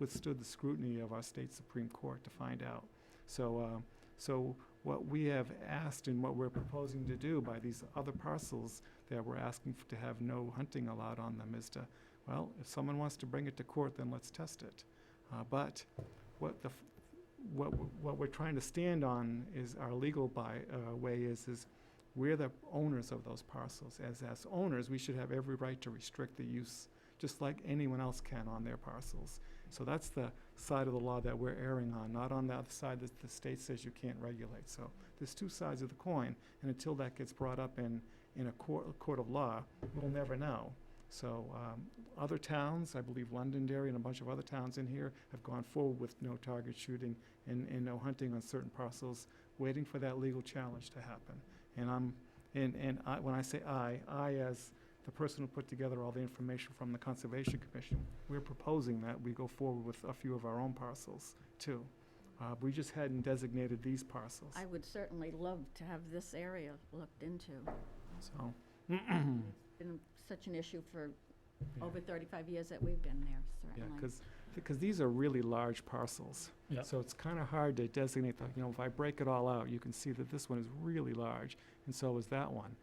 withstood the scrutiny of our state Supreme Court to find out. So what we have asked and what we're proposing to do by these other parcels that we're asking to have no hunting allowed on them is to, well, if someone wants to bring it to court, then let's test it. But what we're trying to stand on is our legal way is we're the owners of those parcels. As owners, we should have every right to restrict the use, just like anyone else can on their parcels. So that's the side of the law that we're erring on, not on the other side that the state says you can't regulate. So there's two sides of the coin, and until that gets brought up in a court of law, we'll never know. So other towns, I believe Londonderry and a bunch of other towns in here have gone forward with no target shooting and no hunting on certain parcels, waiting for that legal challenge to happen. And when I say I as the person who put together all the information from the Conservation Commission, we're proposing that we go forward with a few of our own parcels too. We just hadn't designated these parcels. I would certainly love to have this area looked into. So, It's been such an issue for over 35 years that we've been there, yeah, certainly. because these are really large parcels. Yeah. So it's kind of hard to designate, if I break it all out, you can see that this one is really large, and so is that one.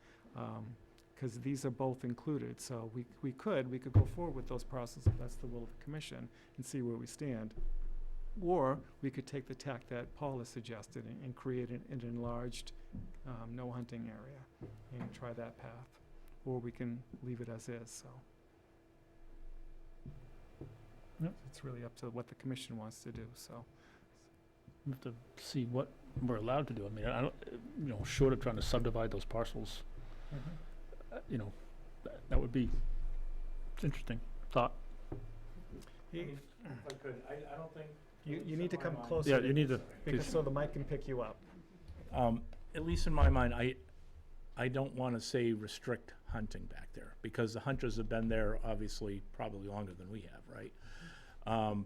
Because these are both included, so we could go forward with those parcels if that's the will of the commission and see where we stand. Or we could take the tack that Paul has suggested and create an enlarged, no hunting area and try that path. Or we can leave it as is, so. Yep. It's really up to what the commission wants to do, so. We have to see what we're allowed to do. I mean, I don't, short of trying to subdivide those parcels, that would be interesting thought. He- If I could, I don't think. You need to come Mind. closer. Yeah, you need to, Because so the mic can pick you up. At least in my mind, I don't want to say restrict hunting back there, because the hunters have been there obviously probably longer than we have, right?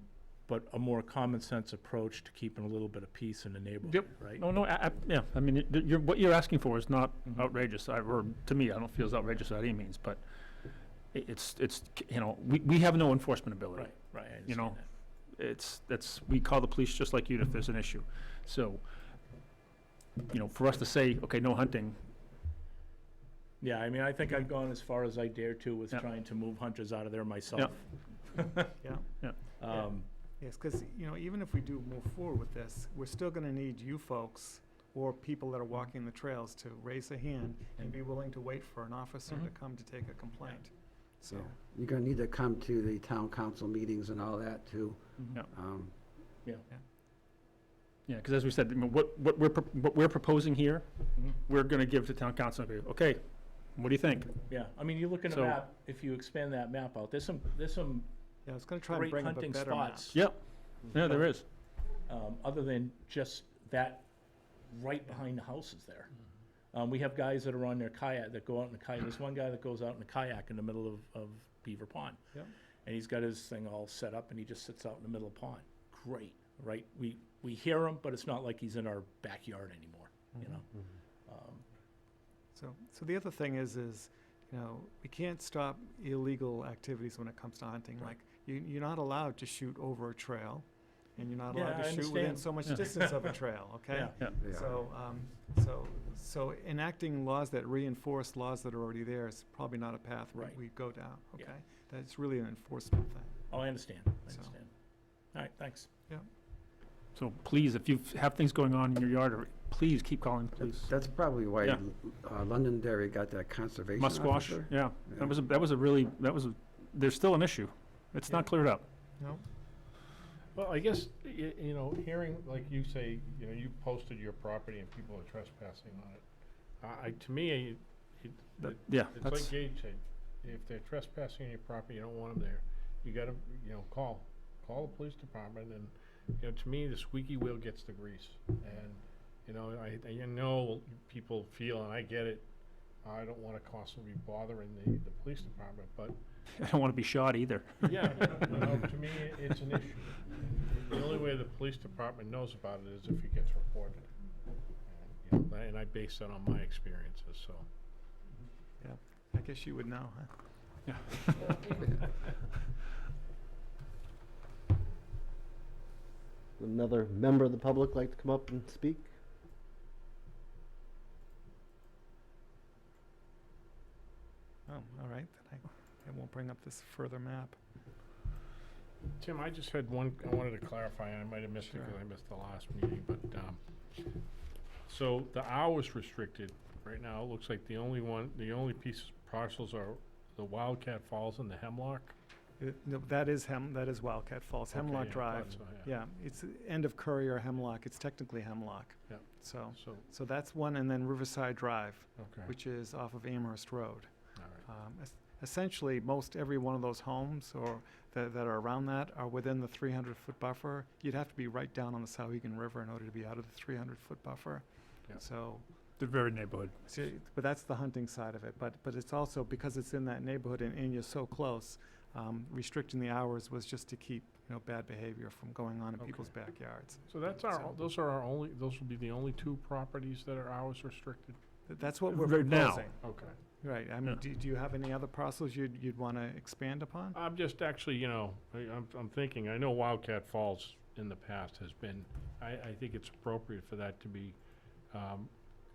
But a more common sense approach to keeping a little bit of peace in the neighborhood, Yep. right? no, yeah, I mean, what you're asking for is not Mhm. outrageous, or to me, I don't feel it's outrageous by any means, but it's, we have no enforcement ability. Right, I You know, understand that. We call the police just like you if there's an issue. So, for us to say, okay, no hunting, Yeah, I mean, I think I've gone as far as I dare to with Yeah. trying to move hunters out of there myself. Yeah. Yes, because, even if we do move forward with this, we're still going to need you folks or people that are walking the trails to raise a hand and be willing to wait for an officer to come to take a complaint. So, You're gonna need to come to the town council meetings and all that too. Yeah. Yeah. yeah, because as we said, what we're proposing here, Mhm. we're gonna give to town council, and be, okay, what do you think? Yeah, I mean, you look at a So- map, if you expand that map out, there's some yeah, I was going to try and great bring up a hunting better map. spots. Yep, yeah, there is. Other than just that right behind the houses there. We have guys that are on their kayak, that go out in a kayak. There's one guy that goes out in a kayak in the middle of Beaver Pond. Yep. And he's got his thing all set up and he just sits out in the middle of the pond. Great, right? We hear him, but it's not like he's in our backyard anymore, you know? So the other thing is, we can't stop illegal activities when it comes to hunting. Right. Like, you're not allowed to shoot over a trail, and you're not Yeah, allowed to I shoot within understand. so much Yeah. distance of a trail, okay? Yeah. Yeah. So enacting laws that reinforce laws that are already there is probably not a path Right. we go down, Yeah. okay? That's really an enforcement thing. Oh, I understand, So- All right, thanks. So please, if you have things going on in your yard, please keep calling, please. That's probably why Yeah. Londonderry got that conservation Musquash, officer. yeah, Yeah. there's still an issue. It's not cleared up. No? Well, I guess, hearing, like you say, you posted your property and people are trespassing on it. To me, Yeah, it's like that's, Gage said, if they're trespassing on your property, you don't want them there, you gotta, call the police department, and, to me, the squeaky wheel gets the grease. And, I know people feel, and I get it, I don't wanna constantly be bothering the police department, but, I don't want to be shot either. yeah, to me, it's an issue. The only way the police department knows about it is if it gets reported. And I base that on my experiences, so. Yeah, I guess you would know, huh? Another member of the public like to come up and speak? Oh, all right, then I won't bring up this further map. Tim, I just had one, I wanted to clarify, and I might have missed it because Sure. I missed the last meeting, but, so the hours restricted, right now, it looks like the only parcels are the Wildcat Falls and the Hemlock. No, that is Wildcat Falls, Okay, Hemlock yeah, I Drive. thought so, Yeah, it's the end of Curry or Hemlock, it's technically Hemlock. Yeah. So So, that's one, and then Riverside Drive, okay, which is off of Amherst Road. all right. essentially, most every one of those homes or that are around that are within the 300-foot buffer. You'd have to be right down on the Sauhegan River in order to be out of the 300-foot buffer. Yeah. So, The very neighborhood. but that's the hunting side of it. But it's also because it's in that neighborhood and you're so close, restricting the hours was just to keep, bad behavior from going on in Okay. people's backyards. So those will be the only two properties that are hours restricted? That's what we're Right now. proposing. Okay. Right, I mean, Yeah. do you have any other parcels you'd want to expand upon? I'm just actually, I'm thinking, I know Wildcat Falls in the past has been, I think it's appropriate for that to be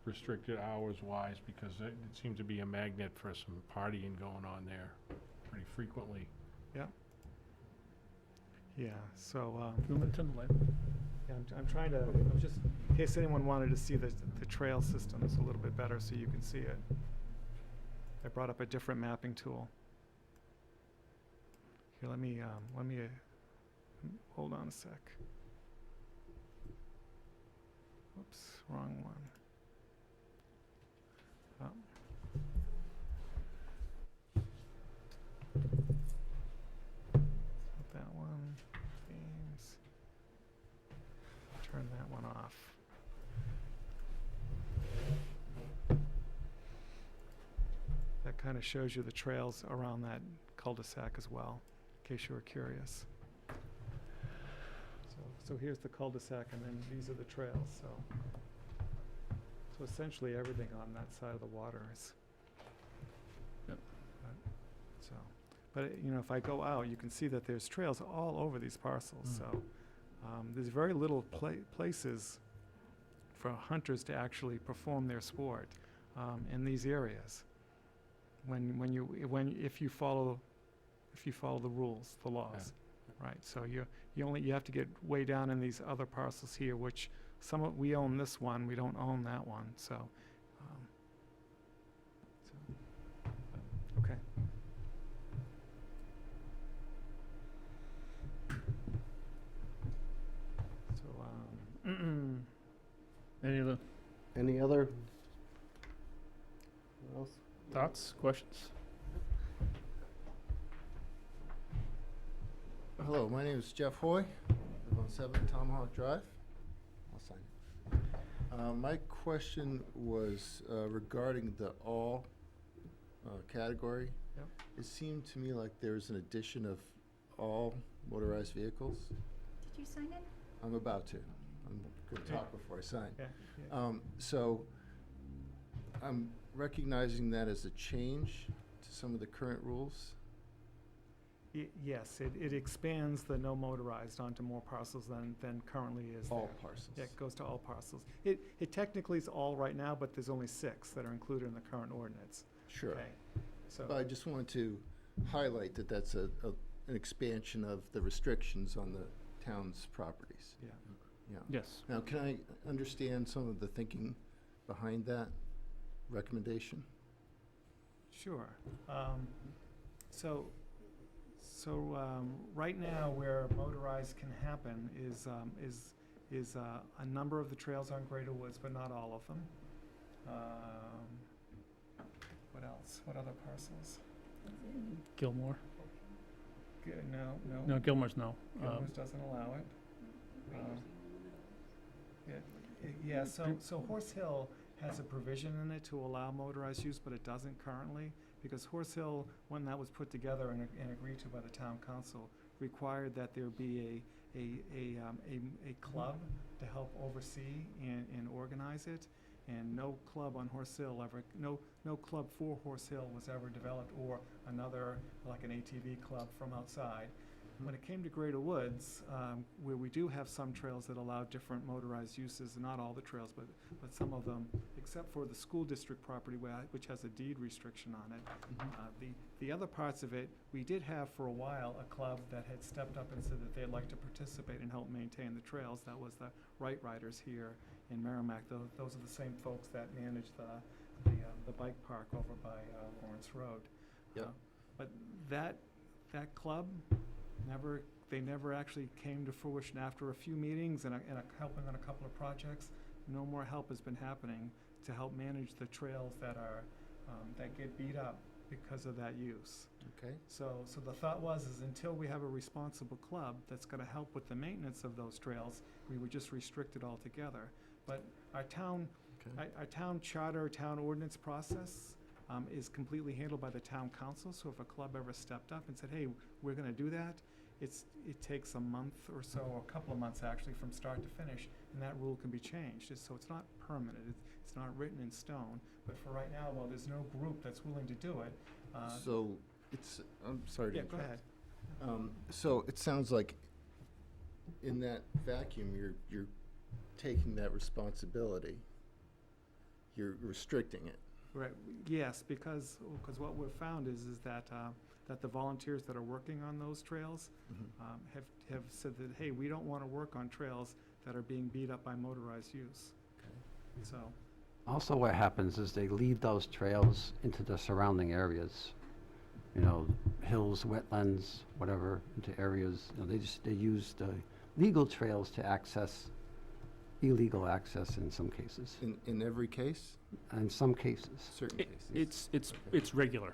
restricted hours-wise, because it seems to be a magnet for some partying going on there pretty frequently. Yeah, so, Bloomington, yeah, I'm trying to, just, in case anyone wanted to see the trail systems a little bit better so you can see it. I brought up a different mapping tool. Here, let me, hold on a sec. Whoops, wrong one. Oh. That one, themes. Turn that one off. That kind of shows you the trails around that cul-de-sac as well, in case you were curious. So here's the cul-de-sac, and then these are the trails, so essentially everything on that side of the water is. Yep. So, but if I go out, you can see that there's trails all over these parcels, so there's very little places for hunters to actually perform their sport in these areas. If you follow the rules, the laws, right? So you have to get way down in these other parcels here, which we own this one, we don't own that one, so okay. So Any other? What else? thoughts, questions? Hello, my name is Jeff Hoy. I live on 7 Tomahawk Drive. I'll sign it. My question was regarding the all category. Yep. It seemed to me like there's an addition of all motorized vehicles. Did you sign it? I'm about to. I'm going to talk before I sign. yeah. So I'm recognizing that as a change to some of the current rules. Yes, it expands the no motorized onto more parcels than currently is there. All parcels. Yeah, it goes to all parcels. It technically is all right now, but there's only 6 that are included in the current ordinance. Sure. Okay, so, But I just wanted to highlight that that's an expansion of the restrictions on the town's properties. yeah. Yeah. Yes. Now, can I understand some of the thinking behind that recommendation? Sure. Right now, where motorized can happen is a number of the trails on Greater Woods, but not all of them. What else? What other parcels? Gilmore? No. No, Gilmore's no. Gilmore's doesn't allow it. Yeah, so Horse Hill has a provision in it to allow motorized use, but it doesn't currently, because Horse Hill, when that was put together and agreed to by the town council, required that there be a club to help oversee and organize it, and no club on Horse Hill no club for Horse Hill was ever developed, or another, like an ATV club from outside. When it came to Greater Woods, where we do have some trails that allow different motorized uses, not all the trails, but some of them, except for the school district property, which has a deed restriction on it. The other parts of it, we did have for a while a club that had stepped up and said that they'd like to participate and help maintain the trails. That was the Right Riders here in Merrimack. Those are the same folks that manage the bike park over by Lawrence Road. Yep. But that club, they never actually came to fruition. After a few meetings and helping on a couple of projects, no more help has been happening to help manage the trails that get beat up because of that use. Okay. So the thought was, is until we have a responsible club that's gonna help with the maintenance of those trails, we would just restrict it altogether. But our town, Okay. our town charter, town ordinance process is completely handled by the town council. So if a club ever stepped up and said, hey, we're gonna do that, it takes a month or so, or a couple of months actually, from start to finish, and that rule can be changed. So it's not permanent, it's not written in stone. But for right now, while there's no group that's willing to do it, So it's, I'm sorry to yeah, go interrupt. ahead. So it sounds like in that vacuum, you're taking that responsibility. You're restricting it. Right, yes, because what we've found is that the volunteers that are working on those trails have said that, hey, we don't want to work on trails that are being beat up by motorized use. So, Also, what happens is they lead those trails into the surrounding areas, you know, hills, wetlands, whatever, into areas, you know, they use the legal trails to access illegal access in some cases, In every case? in some cases, Certain cases? It's regular.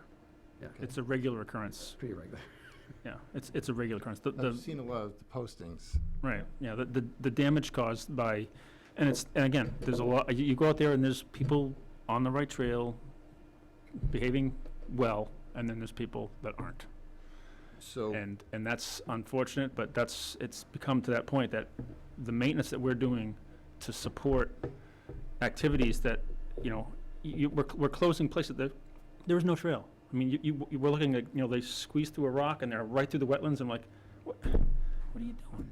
yeah, Okay. It's a regular occurrence. pretty regular. Yeah, it's a regular occurrence. I've seen a lot of the postings. Right, yeah, the damage caused by, and again, there's a lot, you go out there and there's people on the right trail behaving well, and then there's people that aren't. So, And that's unfortunate, but it's become to that point that the maintenance that we're doing to support activities that, you know, we're closing places that, there is no trail. I mean, we're looking at, you know, they squeeze through a rock and they're right through the wetlands, and like, what are you doing?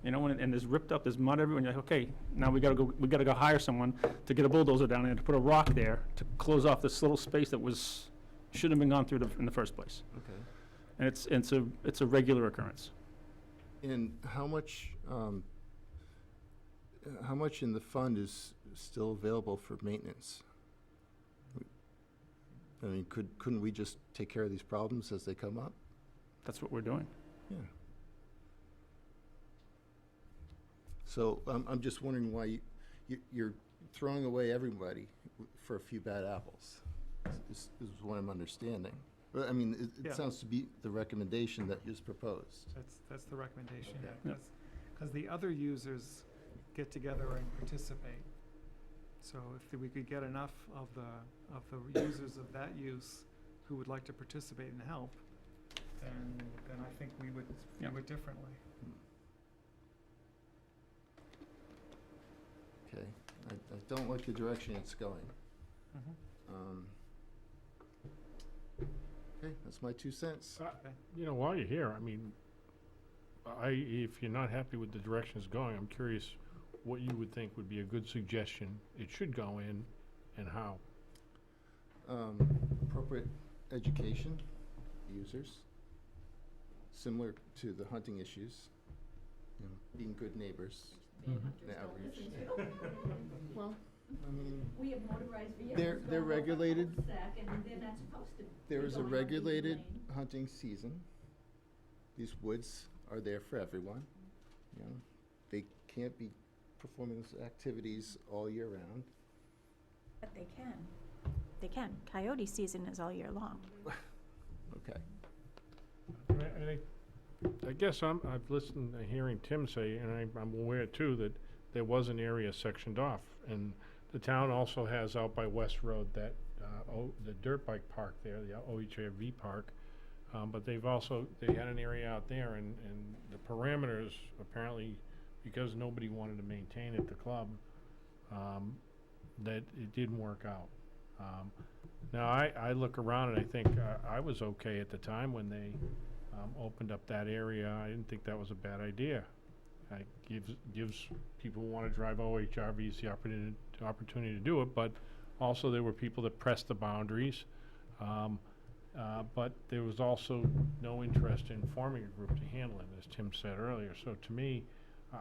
You know, and there's ripped up, there's mud everywhere, and you're like, okay, now we gotta go hire someone to get a bulldozer down there to put a rock there to close off this little space that shouldn't have been gone through in the first place. okay. And it's a regular occurrence. And how much in the fund is still available for maintenance? I mean, couldn't we just take care of these problems as they come up? That's what we're doing. Yeah. So I'm just wondering why you're throwing away everybody for a few bad apples, is what I'm understanding. But, I mean, Yeah. it sounds to be the recommendation that is proposed. that's the recommendation, Okay. yeah, because the other users get together and participate. So if we could get enough of the users of that use who would like to participate and help, then I think we would Yeah. view it differently. Okay, I don't like the direction it's going. Mhm. Okay, that's my 2 cents. You know, while you're here, I mean, if you're not happy with the direction it's going, I'm curious what you would think would be a good suggestion it should go in, and how. Appropriate education, users, similar to the hunting issues, you know, being good neighbors, the outreach. Well, I mean, We have motorized vehicles. they're regulated. And they're not supposed to. There be is a going on Beaver regulated Lane. hunting season. These woods are there for everyone, you know. They can't be performing those activities all year round. But they can. They can. Coyote season is all year long. Okay. I guess I've listened to hearing Tim say, and I'm aware too, that there was an area sectioned off. And the town also has out by West Road that, the dirt bike park there, the OHRV park. But they had an area out there, and the parameters, apparently, because nobody wanted to maintain it, the club, that it didn't work out. Now, I look around and I think I was okay at the time when they opened up that area. I didn't think that was a bad idea. It gives people who want to drive OHRVs the opportunity to do it, but also there were people that pressed the boundaries. But there was also no interest in forming a group to handle it, as Tim said earlier. So to me,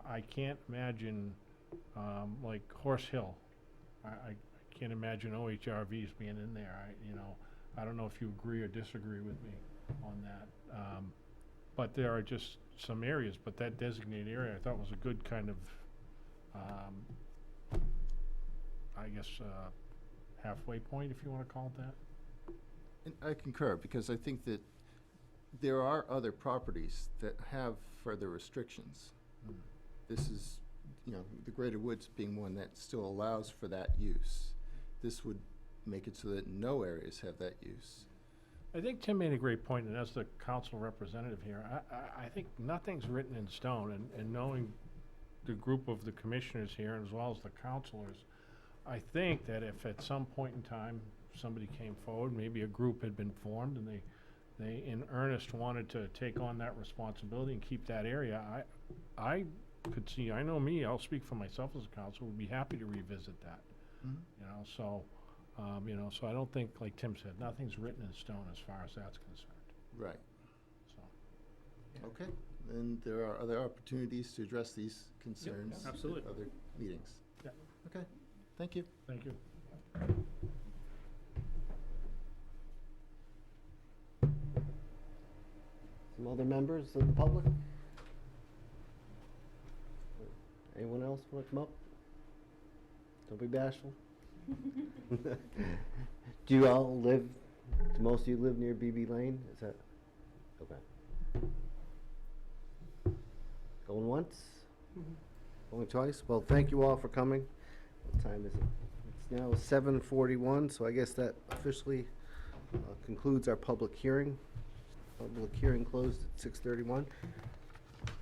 I can't imagine, like Horse Hill. I can't imagine OHRVs being in there. I don't know if you agree or disagree with me on that. But there are just some areas, but that designated area I thought was a good kind of, halfway point, if you want to call it that. And I concur, because I think that there are other properties that have further restrictions. This is, the Greater Woods being one that still allows for that use. This would make it so that no areas have that use. I think Tim made a great point, and as the council representative here, I think nothing's written in stone, and knowing the group of the commissioners here as well as the councilors, I think that if at some point in time somebody came forward, maybe a group had been formed, and they in earnest wanted to take on that responsibility and keep that area, I could see, I know me, I'll speak for myself as a council, would be happy to revisit that. So I don't think, like Tim said, nothing's written in stone as far as that's concerned, Right. so. Okay, and there are other opportunities to address these concerns. at absolutely. Other meetings. Yeah. Okay, thank you. Thank you. Some other members of the public? Anyone else want to come up? Don't be bashful. Do you all live, do most of you live near BB Lane? Is that, okay. Going once? Going twice? Well, thank you all for coming. What time is it? It's now 7:41, so I guess that officially concludes our public hearing. Public hearing closed at 6:31,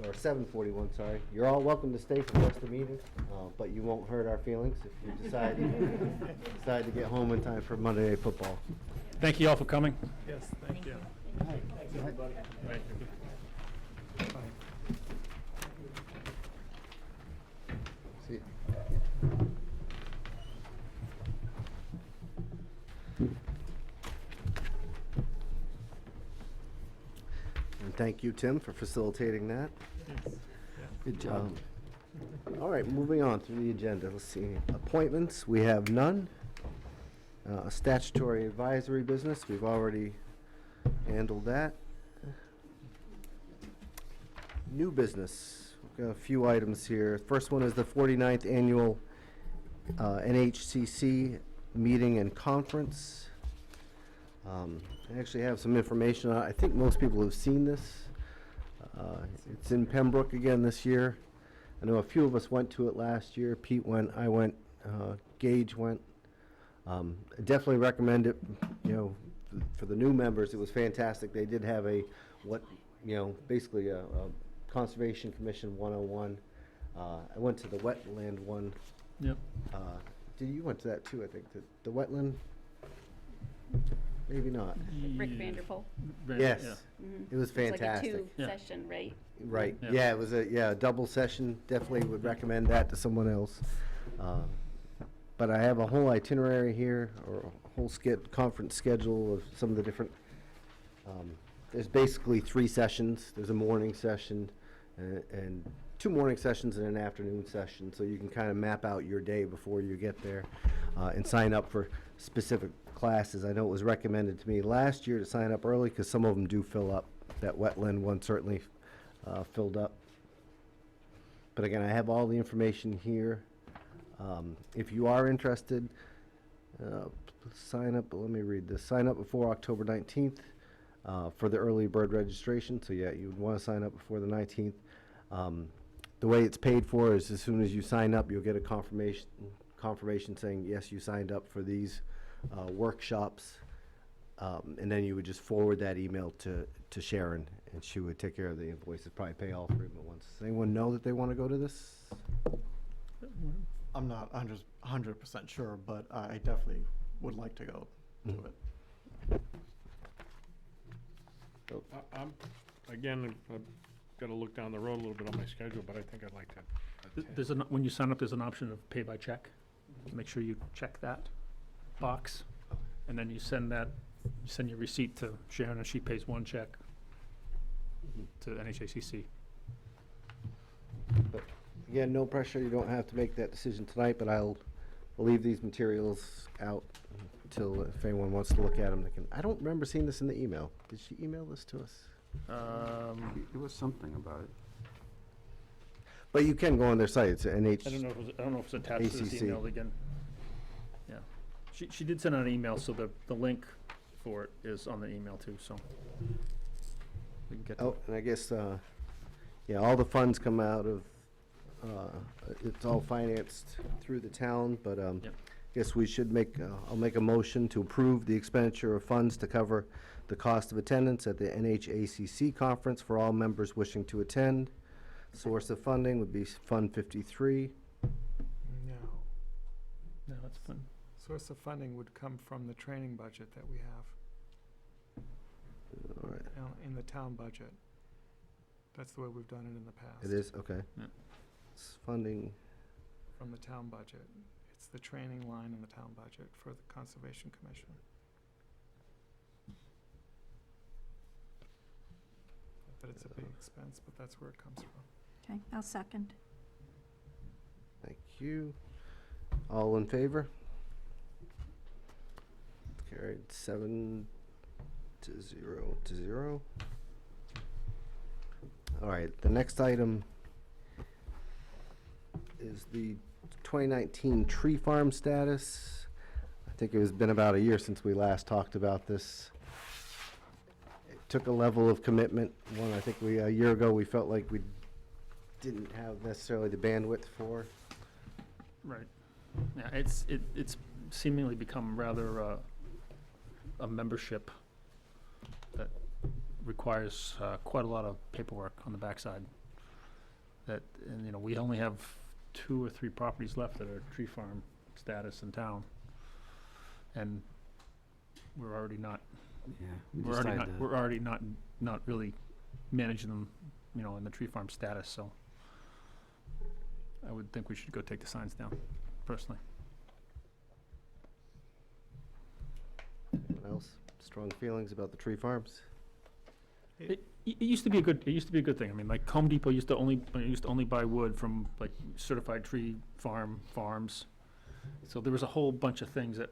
or 7:41, sorry. You're all welcome to stay for the rest of the meeting, but you won't hurt our feelings if you decide to get home in time for Monday Night Football. Thank you all for coming. Yes, thank you. Thanks, everybody. Thank you. See. And thank you, Tim, for facilitating that. Good job. All right, moving on through the agenda. Let's see. Appointments, we have none. Statutory advisory business, we've already handled that. New business, we've got a few items here. First one is the 49th Annual NHCC Meeting and Conference. I actually have some information on it. I think most people have seen this. It's in Pembroke again this year. I know a few of us went to it last year. Pete went, I went, Gage went. I definitely recommend it, for the new members. It was fantastic. They did have basically a Conservation Commission 101. I went to the wetland one. Yep. You went to that too, I think. The wetland? Maybe not. Rick Vanderpool. Yes. Yeah. It was fantastic. It's like a two-session, right? Right, Yeah. yeah, it was a double session, definitely would recommend that to someone else. But I have a whole itinerary here, or a whole conference schedule of some of the different, there's basically 3 sessions. There's a morning session, and 2 morning sessions and an afternoon session, so you can kind of map out your day before you get there, and sign up for specific classes. I know it was recommended to me last year to sign up early, because some of them do fill up. That wetland one certainly filled up. But again, I have all the information here. If you are interested, sign up, let me read this. Sign up before October 19th for the early bird registration. So yeah, you would want to sign up before the 19th. The way it's paid for is as soon as you sign up, you'll get a confirmation saying, yes, you signed up for these workshops. And then you would just forward that email to Sharon, and she would take care of the invoices, probably pay all 3 of them at once. Does anyone know that they want to go to this? I'm not 100% sure, but I definitely would like to go to it. I'm, again, I've got to look down the road a little bit on my schedule, but I think I'd like to attend. When you sign up, there's an option of pay by check. Make sure you check that box, and then you send your receipt to Sharon, and she pays 1 check to NHACC. But again, no pressure, you don't have to make that decision tonight, but I'll leave these materials out until if anyone wants to look at them, they can. I don't remember seeing this in the email. Did she email this to us? There was something about it. But you can go on their site, it's I don't know if it's attached to this ACC. email again. Yeah. She did send out an email, so the link for it is on the email too, so. We can get to Oh, and I guess, yeah, all the funds come out of, it's all financed through the town, but, Yep. guess we should make, I'll make a motion to approve the expenditure of funds to cover the cost of attendance at the NHACC conference for all members wishing to attend. Source of funding would be Fund 53. No. No, that's fine. Source of funding would come from the training budget that we have All right, in the town budget. That's the way we've done it in the past. it is, okay. Yeah. It's funding, From the town budget. It's the training line in the town budget for the Conservation Commission. But it's a big expense, but that's where it comes from. Okay, I'll second. thank you. All in favor? Carried 7-0 to 0. All right, the next item is the 2019 tree farm status. I think it has been about a year since we last talked about this. It took a level of commitment. One, I think a year ago, we felt like we didn't have necessarily the bandwidth for. Right. Yeah, it's seemingly become rather a membership that requires quite a lot of paperwork on the backside. That, and, you know, we only have 2 or 3 properties left that are tree farm status in town. And we're already not, Yeah. we decided to- we're already not really managing them, you know, in the tree farm status, so I would think we should go take the signs down, personally. Anyone else? Strong feelings about the tree farms? It used to be a good thing. I mean, like Home Depot used to only buy wood from like certified tree farms. So there was a whole bunch of things that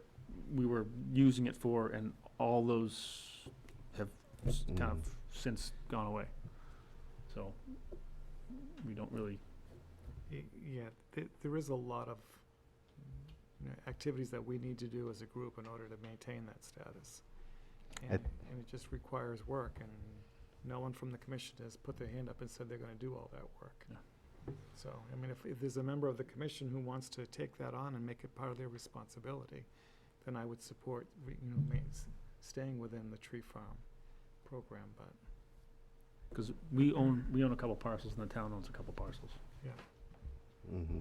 we were using it for, and all those have kind of since gone away. So we don't really. Yeah, there is a lot of activities that we need to do as a group in order to maintain that status. And it just requires work, and no one from the commission has put their hand up and said they're gonna do all that work. Yeah. So, I mean, if there's a member of the commission who wants to take that on and make it part of their responsibility, then I would support, staying within the tree farm program, but, Because we own a couple parcels, and the town owns a couple parcels. yeah. Mm-hmm.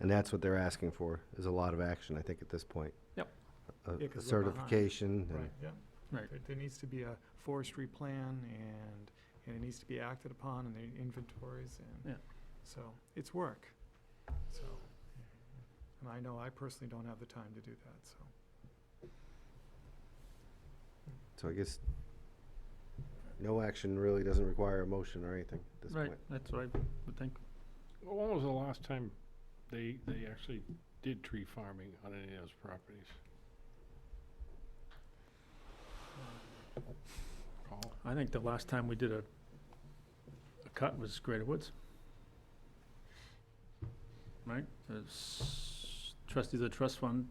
And that's what they're asking for, is a lot of action, I think, at this point. Yep. A Yeah, 'cause we're behind. certification. Right, yeah. Right. There needs to be a forestry plan, and it needs to be acted upon, and the inventories, and Yeah. so, it's work. So, and I know I personally don't have the time to do that, so. So I guess no action really doesn't require a motion or anything at this Right, point. that's what I would think. When was the last time they actually did tree farming on any of those properties? Paul? I think the last time we did a cut was Greater Woods. Right? Trustees of the trust fund,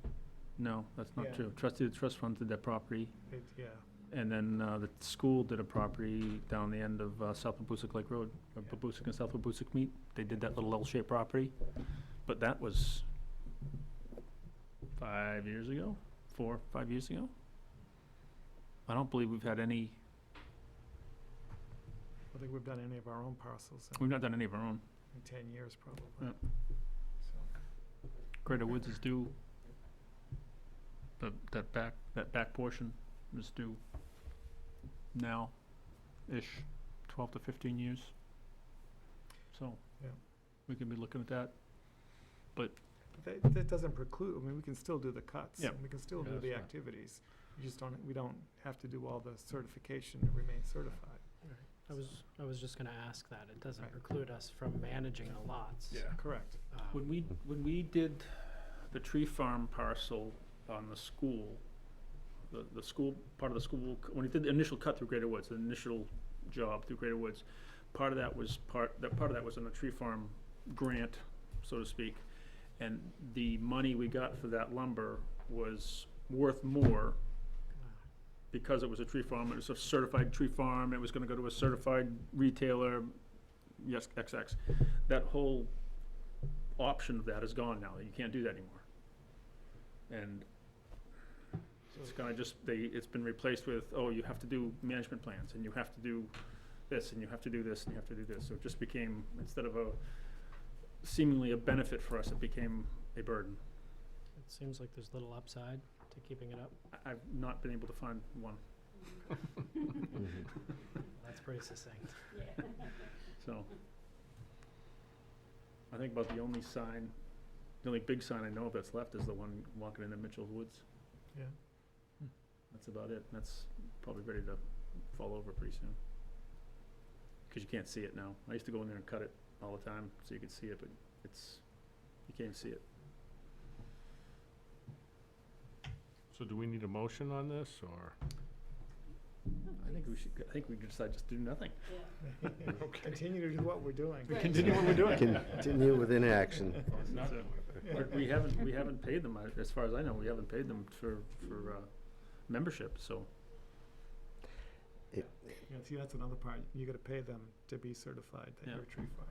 no, that's not Yeah. true. Trustees of the trust fund did that property, Yeah, and then the school did a property down the end of South Babusick Lake Road, where Yeah. Babusick and South Babusick meet. They did that little L-shaped property, but that was 5 years ago, 4 or 5 years ago. I don't believe we've had any, I think we've done any of our own parcels we've not done any of our own. in 10 years, probably. Yeah. So, Greater Woods is due, that back portion is due now-ish, 12 to 15 years. So, Yeah. we could be looking at that. But, But that doesn't preclude, I mean, we can still do the cuts. Yeah. And we can still Yeah, do the that's right. activities. We don't have to do all the certification to remain certified. I was just gonna ask that. It doesn't Right. preclude us from managing the lots. Correct. when we did the tree farm parcel on the school, the school, part of the school, when we did the initial cut through Greater Woods, the initial job through Greater Woods, part of that was on a tree farm grant, so to speak. And the money we got for that lumber was worth more because it was a tree farm, it was a certified tree farm, it was gonna go to a certified retailer, yes, XX. That whole option of that is gone now, you can't do that anymore. And it's kinda just, it's been replaced with, oh, you have to do management plans, and you have to do this, and you have to do this, and you have to do this. So it just became, instead of seemingly a benefit for us, it became a burden. It seems like there's little upside to keeping it up. I've not been able to find one, That's pretty succinct. so. I think about the only big sign I know of that's left is the one walking into Mitchell's Woods. Yeah. That's about it. That's probably ready to fall over pretty soon. Because you can't see it now. I used to go in there and cut it all the time so you could see it, but you can't see it. So do we need a motion on this, or? I think we could decide just to do nothing. Continue to do what we're doing. Continue what we're doing. Continue with inaction. But we haven't paid them, as far as I know, we haven't paid them for membership, so. Yeah, see, that's another part. You gotta pay them to be certified that Yeah. you're a tree farm.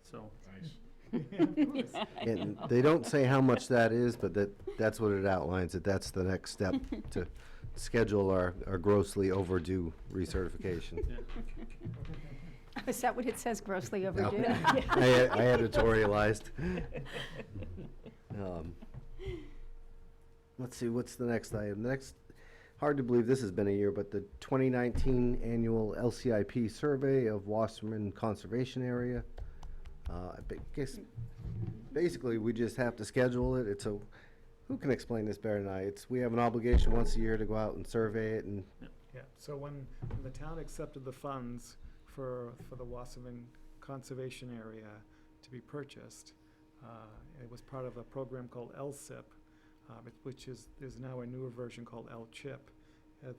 So, Nice. And they don't say how much that is, but that's what it outlines, that's the next step to schedule our grossly overdue recertification. yeah. Is that what it says, grossly No. overdue? I editorialized. Let's see, what's the next item? Hard to believe this has been a year, but the 2019 annual LCIP survey of Wasserman Conservation Area. Guess basically we just have to schedule it. Who can explain this better than I? We have an obligation once a year to go out and survey it, and Yeah, so when the town accepted the funds for the Wasserman Conservation Area to be purchased, it was part of a program called LSIP, there's now a newer version called LCHIP.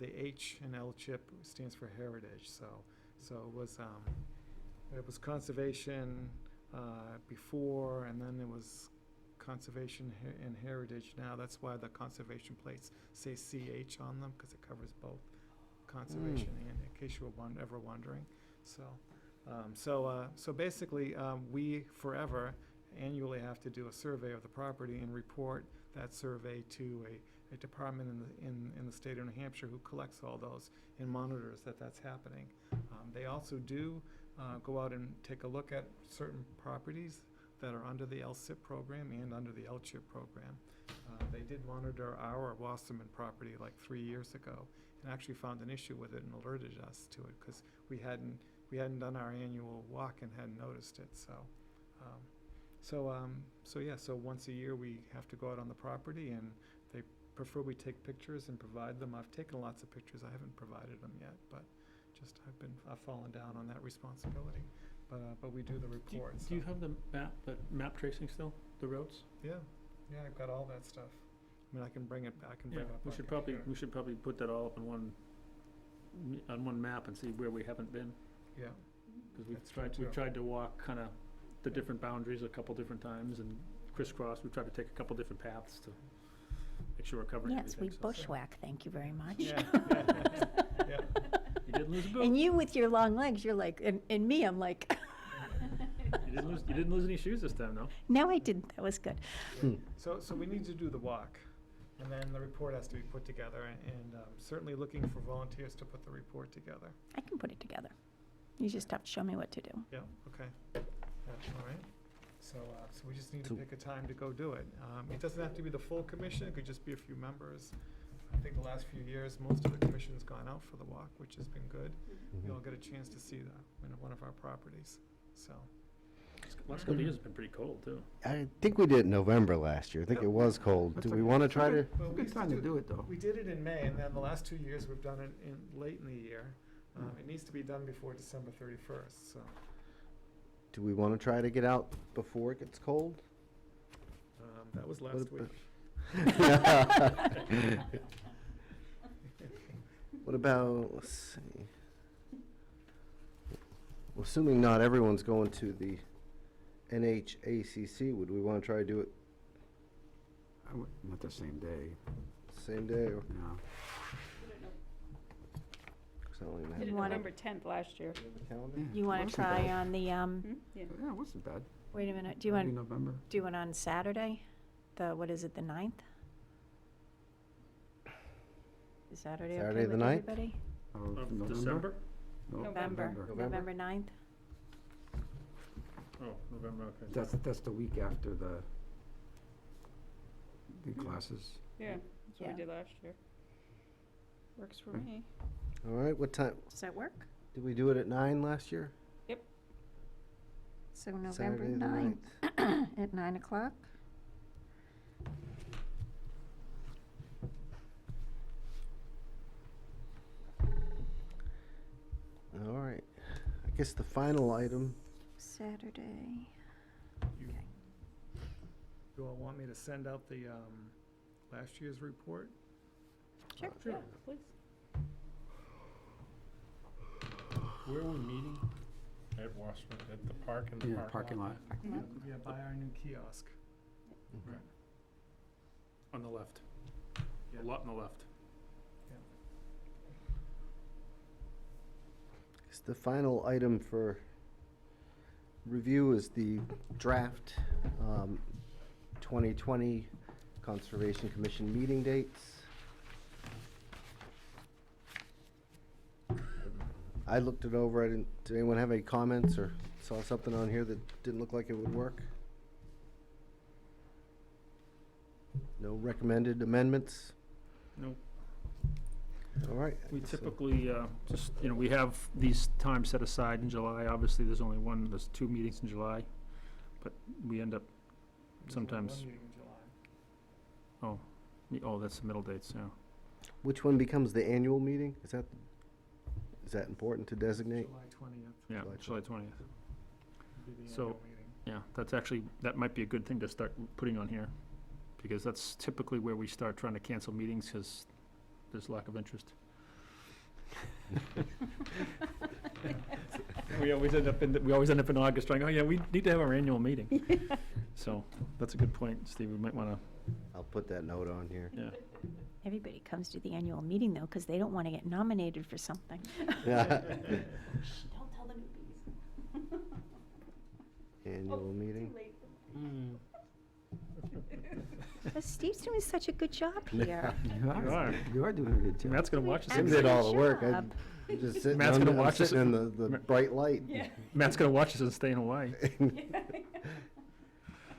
The H in LCHIP stands for heritage, so it was conservation before, and then it was conservation and heritage now. That's why the conservation plates say CH on them, because it covers both conservation and, in case you were ever wondering. So basically, we forever annually have to do a survey of the property and report that survey to a department in the state of New Hampshire who collects all those and monitors that that's happening. They also do go out and take a look at certain properties that are under the LSIP program and under the LCHIP program. They did monitor our Wasserman property like 3 years ago and actually found an issue with it and alerted us to it because we hadn't done our annual walk and hadn't noticed it. So once a year we have to go out on the property, and they prefer we take pictures and provide them. I've taken lots of pictures. I haven't provided them yet, but I've fallen down on that responsibility. But we do the report. Do you have the map tracing still, the roads? Yeah, I've got all that stuff. I mean, I can bring it back and Yeah, bring it up. we on should computer. probably put that all up on one map and see where we haven't been. Yeah, Because That's true, we've too. tried to walk kind of the different boundaries a couple different times and crisscross. We've tried to take a couple different paths to make sure we're covering Yes, we everything. so- bushwhack, thank you very much. yeah. You didn't lose a boot. And you with your long legs, you're like, and me, I'm like, You didn't lose any shoes this time, no? no, I didn't, that was good. So we need to do the walk, and then the report has to be put together, and certainly looking for volunteers to put the report together. I can put it together. You just have to show me what to do. Yeah, okay. All right. So we just need to pick a time to go do it. It doesn't have to be the full commission, it could just be a few members. I think the last few years, most of the commission's gone out for the walk, which has been good. We all get a chance to see one of our properties, so. Last couple of years have been pretty cold, too. I think we did it in November last year. I think it was cold. Do we want to try to? Well, we Good used time to do it, though. We did it in May, and then the last 2 years, we've done it late in the year. It needs to be done before December 31st, so. Do we want to try to get out before it gets cold? That was last week. What about, let's see. Well, assuming not everyone's going to the NHACC, would we want to try to do it Not the same day, same day? Or no. only You nine. wanna- November 10th last year. You want to try on the, Yeah. Yeah, it wasn't bad. wait a minute, do you Early want, November. do it on Saturday? What is it, the 9th? Is Saturday okay Saturday the with 9th? everybody? Of Of December? No, November, November 9th? Oh, November, okay. That's the week after the classes. Yeah, that's what Yeah. we did last year. Works for me. All right, what time, Does that work? did we do it at 9 last year? So November Saturday the 9th at 9 o'clock? All right. I guess the final item, Saturday. You all want me to send out the last year's report? Sure. Yeah, please. Where are we meeting? At Washburn, at the park in the Yeah, parking lot? parking lot. Yeah, by our new kiosk. On the left. Yeah. A lot on the left. is the final item for review is the draft 2020 Conservation Commission meeting dates. I looked it over. Did anyone have any comments or saw something on here that didn't look like it would work? No recommended amendments? No. All right. We so- typically, just, we have these times set aside in July. Obviously, there's 2 meetings in July, but we end up sometimes, One meeting in July. oh, that's the middle dates, yeah. Which one becomes the annual meeting? Is that important to designate? July 20th Yeah, July July 20th. would be the So- annual meeting. Yeah, that might be a good thing to start putting on here, because that's typically where we start trying to cancel meetings, because there's lack of interest. We always end up in August trying, oh yeah, we need to have our annual meeting. So, that's a good point, Steve, we might wanna, I'll put that note on here. yeah. Everybody comes to the annual meeting, though, because they don't want to get nominated for something. Don't tell the newbies. Annual meeting. Steve's doing such a good job here. You are. You are doing a good job. Matt's gonna watch Tim this, did all the work. job. I'm just sitting Matt's gonna watch this- in the bright light. Matt's gonna watch this and stay in Hawaii.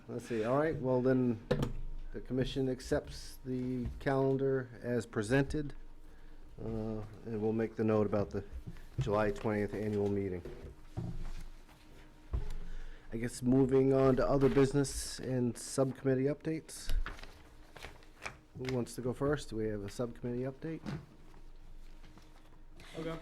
Let's see, all right, well then, the commission accepts the calendar as presented. And we'll make the note about the July 20th annual meeting. I guess moving on to other business and subcommittee updates. Who wants to go first? Do we have a subcommittee update? Okay.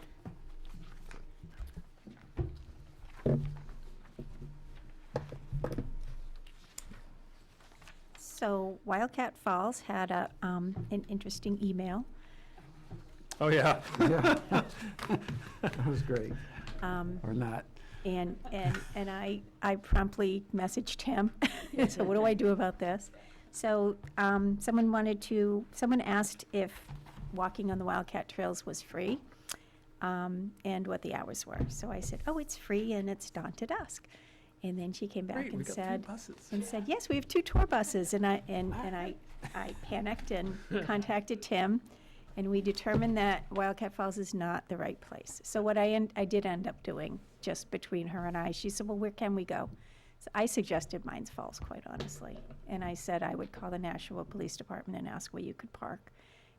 So Wildcat Falls had an interesting email. Oh, yeah. Yeah. That was great. Um, Or not. And I promptly messaged him. So what do I do about this? So someone asked if walking on the Wildcat Trails was free, and what the hours were. So I said, oh, it's free and it's dawn to dusk. And then she came back and said, yes, we have 2 tour buses. And I panicked and contacted Tim, and we determined that Wildcat Falls is not the right place. So what I did end up doing, just between her and I, she said, well, where can we go? So I suggested Mines Falls, quite honestly. And I said I would call the Nashua Police Department and ask where you could park.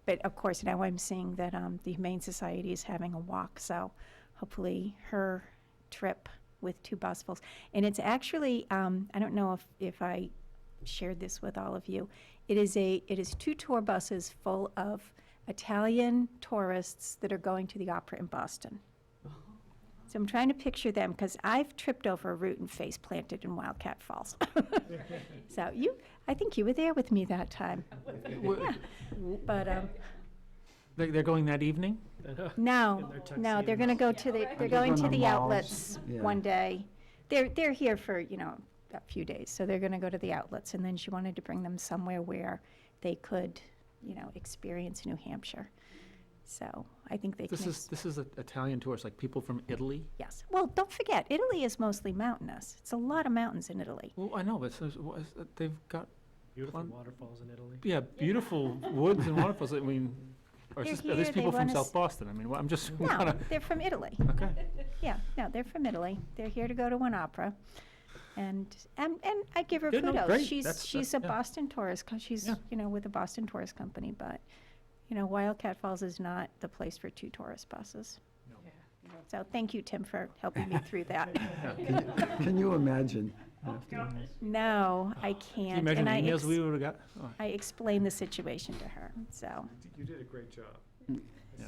But of course, now I'm seeing that the Humane Society is having a walk, so hopefully her trip with 2 busfuls. And it's actually, I don't know if I shared this with all of you. It is 2 tour buses full of Italian tourists that are going to the opera in Boston. So I'm trying to picture them, because I've tripped over a root and face planted in Wildcat Falls. So I think you were there with me that time. Yeah. But, They're going that evening? no, they're gonna go to they're going to the outlets Yeah. one day. They're here for, a few days, so they're gonna go to the outlets, and then she wanted to bring them somewhere where they could, experience New Hampshire. So I think they This can, is Italian tourists, like people from Italy? yes. Well, don't forget, Italy is mostly mountainous. It's a lot of mountains in Italy. Well, I know, but they've got, Beautiful Fun. waterfalls in Italy. yeah, beautiful woods and waterfalls. I mean, or They're is this, are here, these they people from wanna South Boston? I mean, I'm just No, kinda, they're from Italy. okay. Yeah, no, they're from Italy. They're here to go to one opera. And I give her Yeah, no, kudos. great. She's That's- a yeah. Boston tourist, 'cause she's, Yeah. with the Boston Tourist Company, but, Wildcat Falls is not the place for 2 tourist buses. So thank you, Tim, for helping me through that. Can you imagine? No, I Can you can't. imagine the And emails we would've got? Oh. I explained the situation to her, so. You did a great job.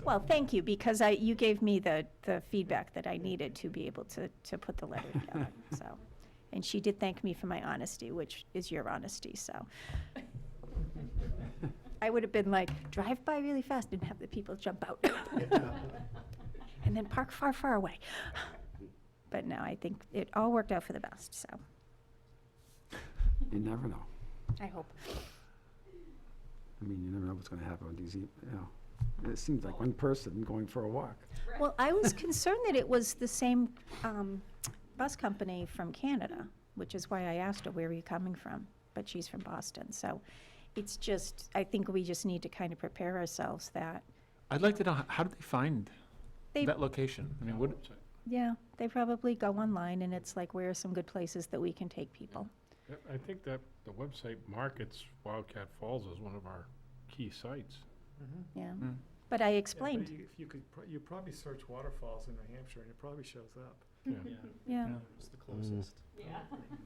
Well, thank you, because you gave me the feedback that I needed to be able to put the letter together, so. And she did thank me for my honesty, which is your honesty, so. I would have been like, drive by really fast and have the people jump out. And then park far, far away. But no, I think it all worked out for the best, so You never know. I hope. I mean, you never know what's gonna happen with these, it seems like one person going for a walk. Well, I was concerned that it was the same bus company from Canada, which is why I asked her, where are you coming from? But she's from Boston, so it's just, I think we just need to kind of prepare ourselves that, I'd like to know, how did they find They- that location? I mean, what, yeah, they probably go online and it's like, where are some good places that we can take people? I think that the website markets Wildcat Falls as one of our key sites. Yeah, Mm. but I explained, If you could, you probably search waterfalls in New Hampshire and it probably shows up. Yeah. yeah. It's the closest Yeah.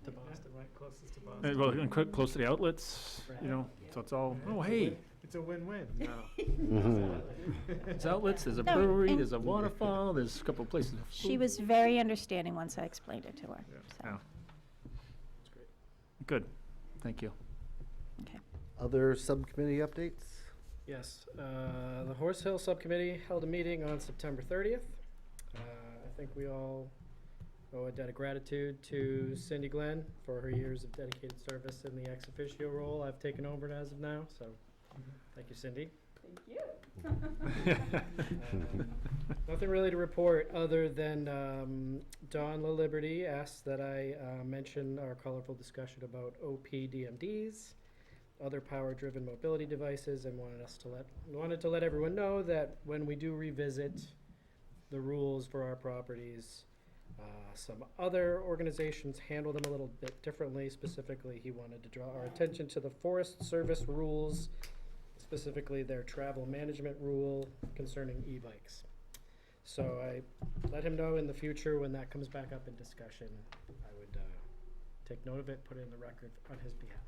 to Boston. Right, closest to Boston. well, and close to the outlets, so it's all, oh, hey, It's a win-win. No. there's outlets, there's a No, brewery, and- there's a waterfall, there's a couple places. of She food. was very understanding once I explained it to her, so, Yeah. Good, thank you. okay. Other subcommittee updates? Yes, the Horse Hill Subcommittee held a meeting on September 30th. I think we all owe a debt of gratitude to Cindy Glenn for her years of dedicated service in the ex officio role I've taken over as of now, so thank you, Cindy. Thank you. Nothing really to report, other than Dawn LaLiberty asked that I mention our colorful discussion about OPDMDs, other power-driven mobility devices, and wanted to let everyone know that when we do revisit the rules for our properties, some other organizations handle them a little bit differently. Specifically, he wanted to draw our attention to the Forest Service rules, specifically their travel management rule concerning e-bikes. So I let him know in the future when that comes back up in discussion, I would take note of it, put it in the record on his behalf.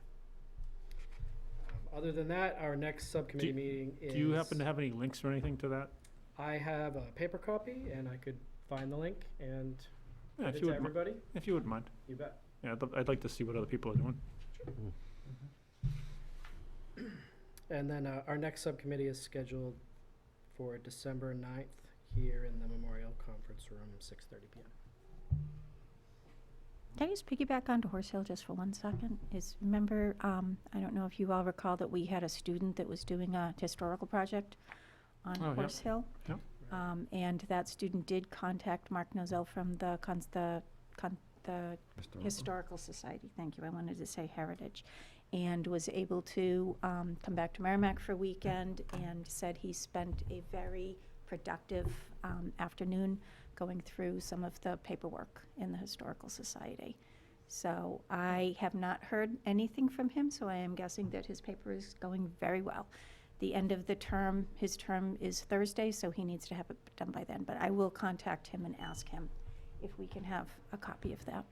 Other than that, our next subcommittee meeting is... Do you happen to have any links or anything to that? I have a paper copy, and I could find the link and Yeah, send if it you to would, everybody. if you wouldn't mind. You bet. Yeah, I'd like to see what other people are doing. And then our next subcommittee is scheduled for December 9th here in the Memorial Conference Room, 6:30 p.m. Can I just piggyback onto Horse Hill just for 1 second? Remember, I don't know if you all recall that we had a student that was doing a historical project on Oh, yep. Horse Hill? Yep. And that student did contact Mark Nozell from the Historical Society, thank you, I wanted to say Heritage, and was able to come back to Merrimack for a weekend and said he spent a very productive afternoon going through some of the paperwork in the Historical Society. So I have not heard anything from him, so I am guessing that his paper is going very well. The end of the term, his term is Thursday, so he needs to have it done by then, but I will contact him and ask him if we can have a copy of that.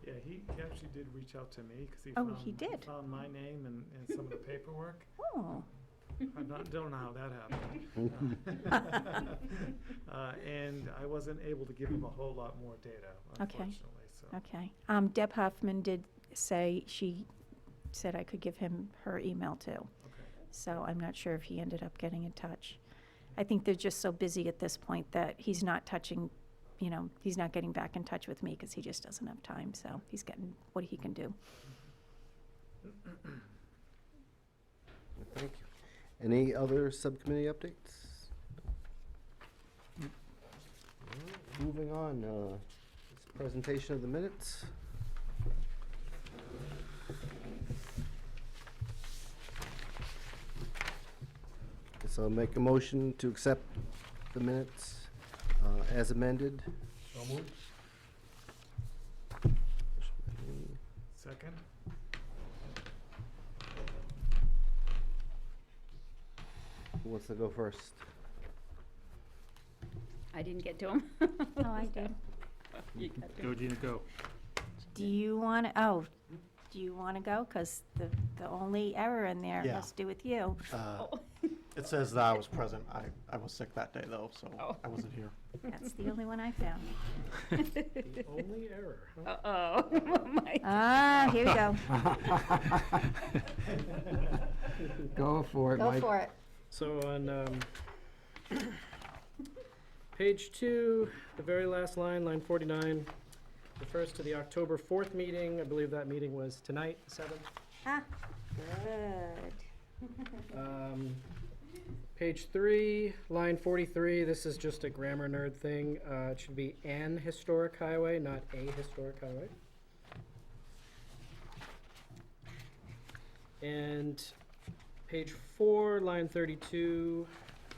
Yeah, he actually did reach out to me because Oh, he did? found my name and some of the paperwork. Oh, Don't know how that happened. And I wasn't able to give him a whole lot more data, Okay. unfortunately, so. okay. Deb Hoffman did say, she said I could give him her email too. Okay. So I'm not sure if he ended up getting in touch. I think they're just so busy at this point that he's not touching, he's not getting back in touch with me because he just doesn't have time, so he's getting what he can do. Thank you. Any other subcommittee updates? Moving on, presentation of the minutes. So I'll make a motion to accept the minutes as amended. So moved. Second? Who wants to go first? I didn't get to him. Oh, I did. You got to Go, him. Gina, go. Do you want to, do you want to go? Because the only error in there Yeah. has to do with you. It says that I was present. I was sick that day though, so Oh. I wasn't here. That's the only one I found. The only error, huh? Uh-oh. My- Ah, here we go. Go for it, Go Mike. for it. So on page 2, the very last line, line 49, refers to the October 4th meeting. I believe that meeting was tonight, the 7th. Ah, good. Page 3, line 43, this is just a grammar nerd thing. It should be an historic highway, not a historic highway. And page 4, line 32,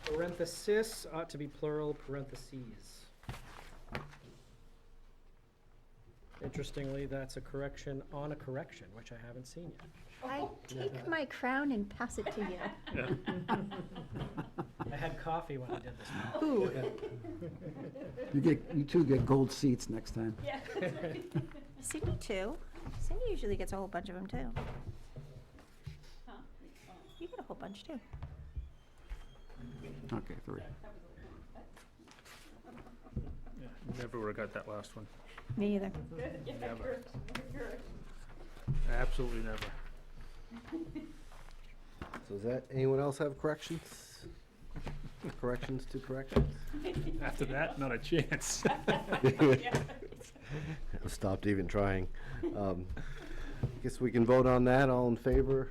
parenthesis ought to be plural, parentheses. Interestingly, that's a correction on a correction, which I haven't seen yet. I take my crown and pass it to you. I had coffee when I did this. Ooh. You two get gold seats next time. Yeah, that's right. Cindy too. Cindy usually gets a whole bunch of them too. Huh? You get a whole bunch too. Okay, 3. Never would've got that last one. Me either. Never. Absolutely never. So is that, anyone else have corrections? Corrections to corrections? After that, not a chance. I stopped even trying. Guess we can vote on that. All in favor?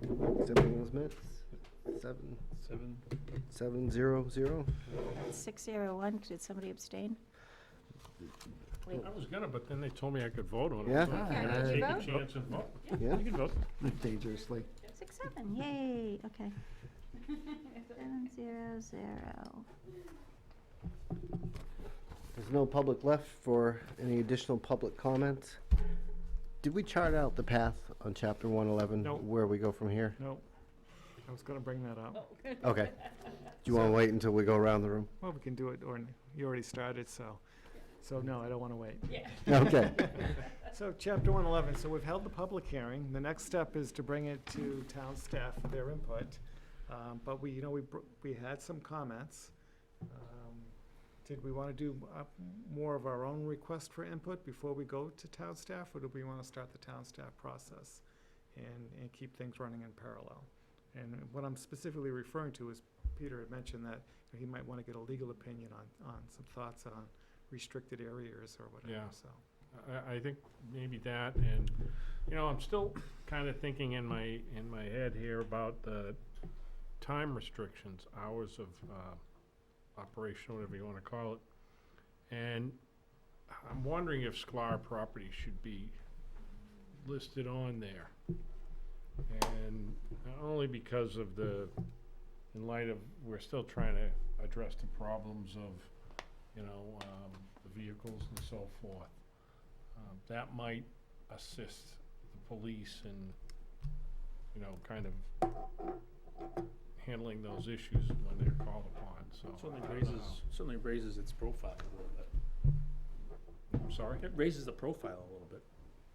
Accepting those minutes? 7-0-0. 601, did somebody abstain? Wait, I was gonna, but then they told me I could vote on it. Yeah? so I Okay, thought I'd did you take a vote? chance and vote. Yeah? You can vote. Dangerously. 6-7, yay, okay. 7-0-0. There's no public left for any additional public comments. Did we chart out the path on chapter 111? No. Where we go from here? No, I was gonna bring that up. Okay. Do you want to wait until we go around the room? Well, we can do it, or you already started, so no, I don't wanna wait. Yeah. Okay. So chapter 111, so we've held the public hearing. The next step is to bring it to town staff for their input. But we had some comments. Did we want to do more of our own request for input before we go to town staff? Or do we want to start the town staff process and keep things running in parallel? And what I'm specifically referring to is Peter had mentioned that he might want to get a legal opinion on some thoughts on restricted areas or whatever, Yeah. so. I think maybe that, and, I'm still kind of thinking in my head here about the time restrictions, hours of operation, whatever you want to call it. And I'm wondering if Sklar property should be listed on there. And not only because of in light of, we're still trying to address the problems of, the vehicles and so forth. That might assist the police in, kind of handling those issues when they're called upon, so. Certainly raises its profile a little bit. I'm sorry? It raises the profile a little bit,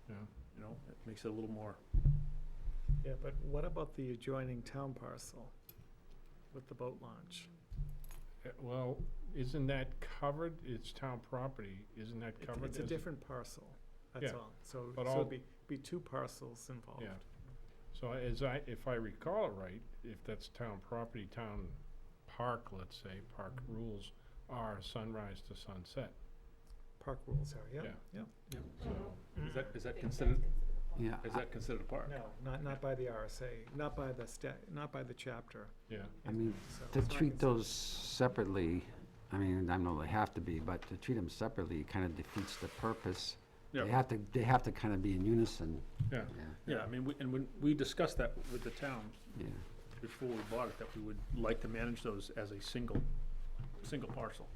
Yeah. it makes it a little more. Yeah, but what about the adjoining town parcel with the boat launch? Well, isn't that covered? It's town property, isn't that covered? It's a as different parcel, that's Yeah, all. So but it'd all- be two parcels involved. Yeah. So if I recall it right, if that's town property, town park, let's say, park rules are sunrise to sunset. Park rules are, yeah, Yeah. yeah. So, Is that considered, Yeah. is that considered a park? No, not by the RSA, not by the chapter. yeah. I mean, So to it's not treat considered- those separately I mean, I know they have to be, but to treat them separately kind of defeats the purpose. Yeah. They have to kind of be in unison. Yeah. Yeah, I mean, when we discussed that with the town Yeah. before we bought it, that we would like to manage those as a single parcel.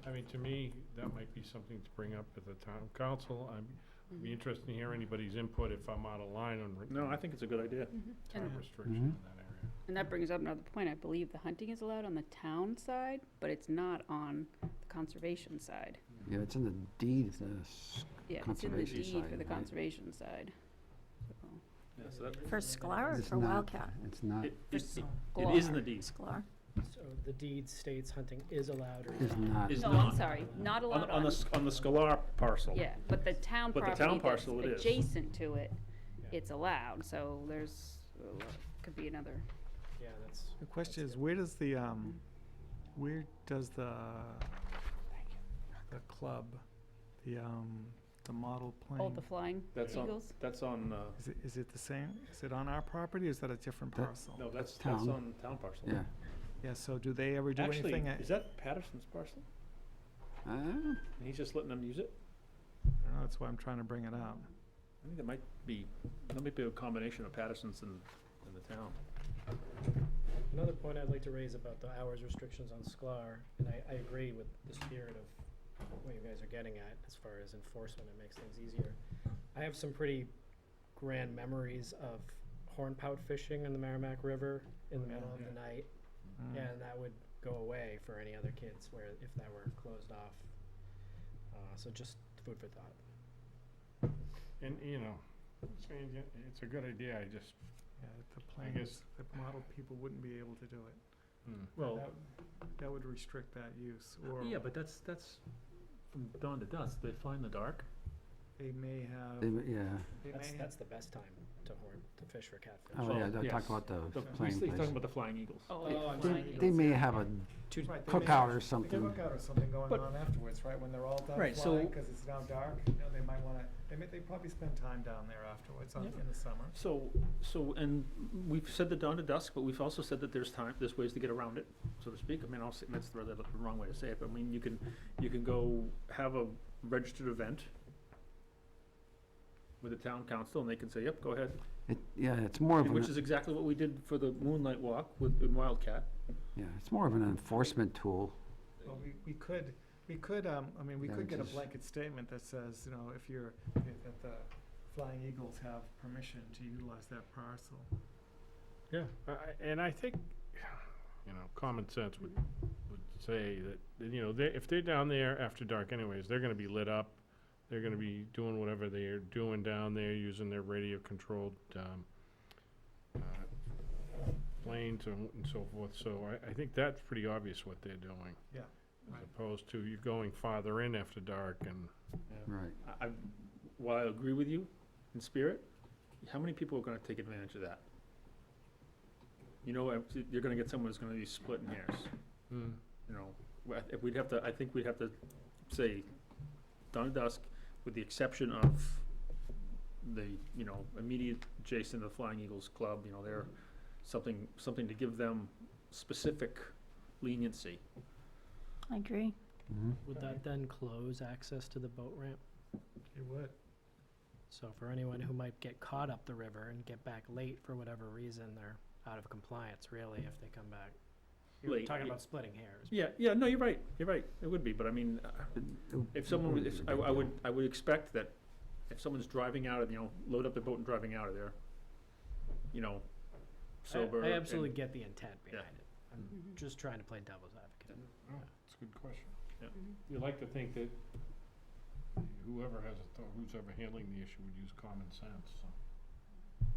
I mean, to me, that might be something to bring up with the town council. I'd be interested to hear anybody's input if I'm out of line on No, I think it's a good idea. time restriction in that area. And that brings up another point. I believe the hunting is allowed on the town side, but it's not on the conservation side. Yeah, it's in the deed, Yeah, it's in the conservation deed side, for the right? conservation side. So, Yeah, so that, For Sklar or It's for not- Wildcat? It's not, it For is in the deed. Sklar. So the deed states hunting is allowed or is not. Is No, not. I'm sorry, not On allowed the, on on, the, on the Scalar parcel. yeah, but the town But the property town that's parcel it is. adjacent to it, Yeah. it's allowed, so could be another. Yeah, that's. The question that's is, good. where does the club, the model plane? Oh, the flying That's on, eagles? that's on, Is it the same? Is it on our property or is that a different That- parcel? no, that's Town. on town parcel. Yeah. Yeah, so do they ever do Actually, anything? is that Patterson's parcel? And he's just letting them use it? I don't know, that's why I'm trying to bring it up. I think that might be a combination of Patterson's and the town. Another point I'd like to raise about the hours restrictions on Sklar, and I agree with the spirit of what you guys are getting at as far as enforcement, it makes things easier. I have some pretty grand memories of hornpout fishing in the Merrimack River in the middle of the night, and that would go away for any other kids where, if that were closed off. So just food for thought. And, it's a good idea, I just, Yeah, the I planes, the model people wouldn't be able to do it. Well, That would restrict that use, or yeah, but that's from dawn to dusk. They fly in the dark. they may have, Yeah. they may have, That's the best time to fish for catfish. Oh, yeah, Well, I talk yes. about the He's playing talking place. about the flying eagles. Oh, Oh, yeah, I'm flying sorry. They eagles. may have a right, they may cookout have- or Like a something. cookout or something going But- on afterwards, right, when they're all done Right, flying, so- cause it's now dark, they might wanna, they probably spend time down there afterwards Yeah. in the summer. So, and we've said the dawn to dusk, but we've also said that there's ways to get around it, so to speak. I mean, that's the wrong way to say it, but I mean, you can go have a registered event with the town council, and they can say, yep, go ahead. Yeah, it's more of Which an, is exactly what we did for the Moonlight Walk in Wildcat. yeah, it's more of an enforcement tool. Well, we could, I mean, we Yeah, could get a just- blanket statement that says, if the Flying Eagles have permission to utilize that parcel. yeah, and I think, common sense would say that, if they're down there after dark anyways, they're gonna be lit up. They're gonna be doing whatever they're doing down there, using their radio-controlled, planes and so forth. So I think that's pretty obvious what they're doing. Yeah, As right. opposed to you going farther in after dark and, Right. While I agree with you in spirit, how many people are gonna take advantage of that? You're gonna get someone who's gonna be splitting hairs. I think we'd have to say dawn to dusk, with the exception of the, immediate adjacent to the Flying Eagles Club, they're something to give them specific leniency. I agree. Mhm. Would that then close access to the boat ramp? It would. So for anyone who might get caught up the river and get back late for whatever reason, they're out of compliance really if they come back. You're Late, talking yeah. about splitting hairs. Yeah, no, you're right, it would be, but I mean, if someone, I would expect that if someone's driving out of, load up the boat and driving out of there, sober. I absolutely and- get the intent Yeah. behind it. I'm Mhm. just trying to play devil's advocate. oh, it's a good question. Yeah. You like to think that who's ever handling the issue would use common sense, so.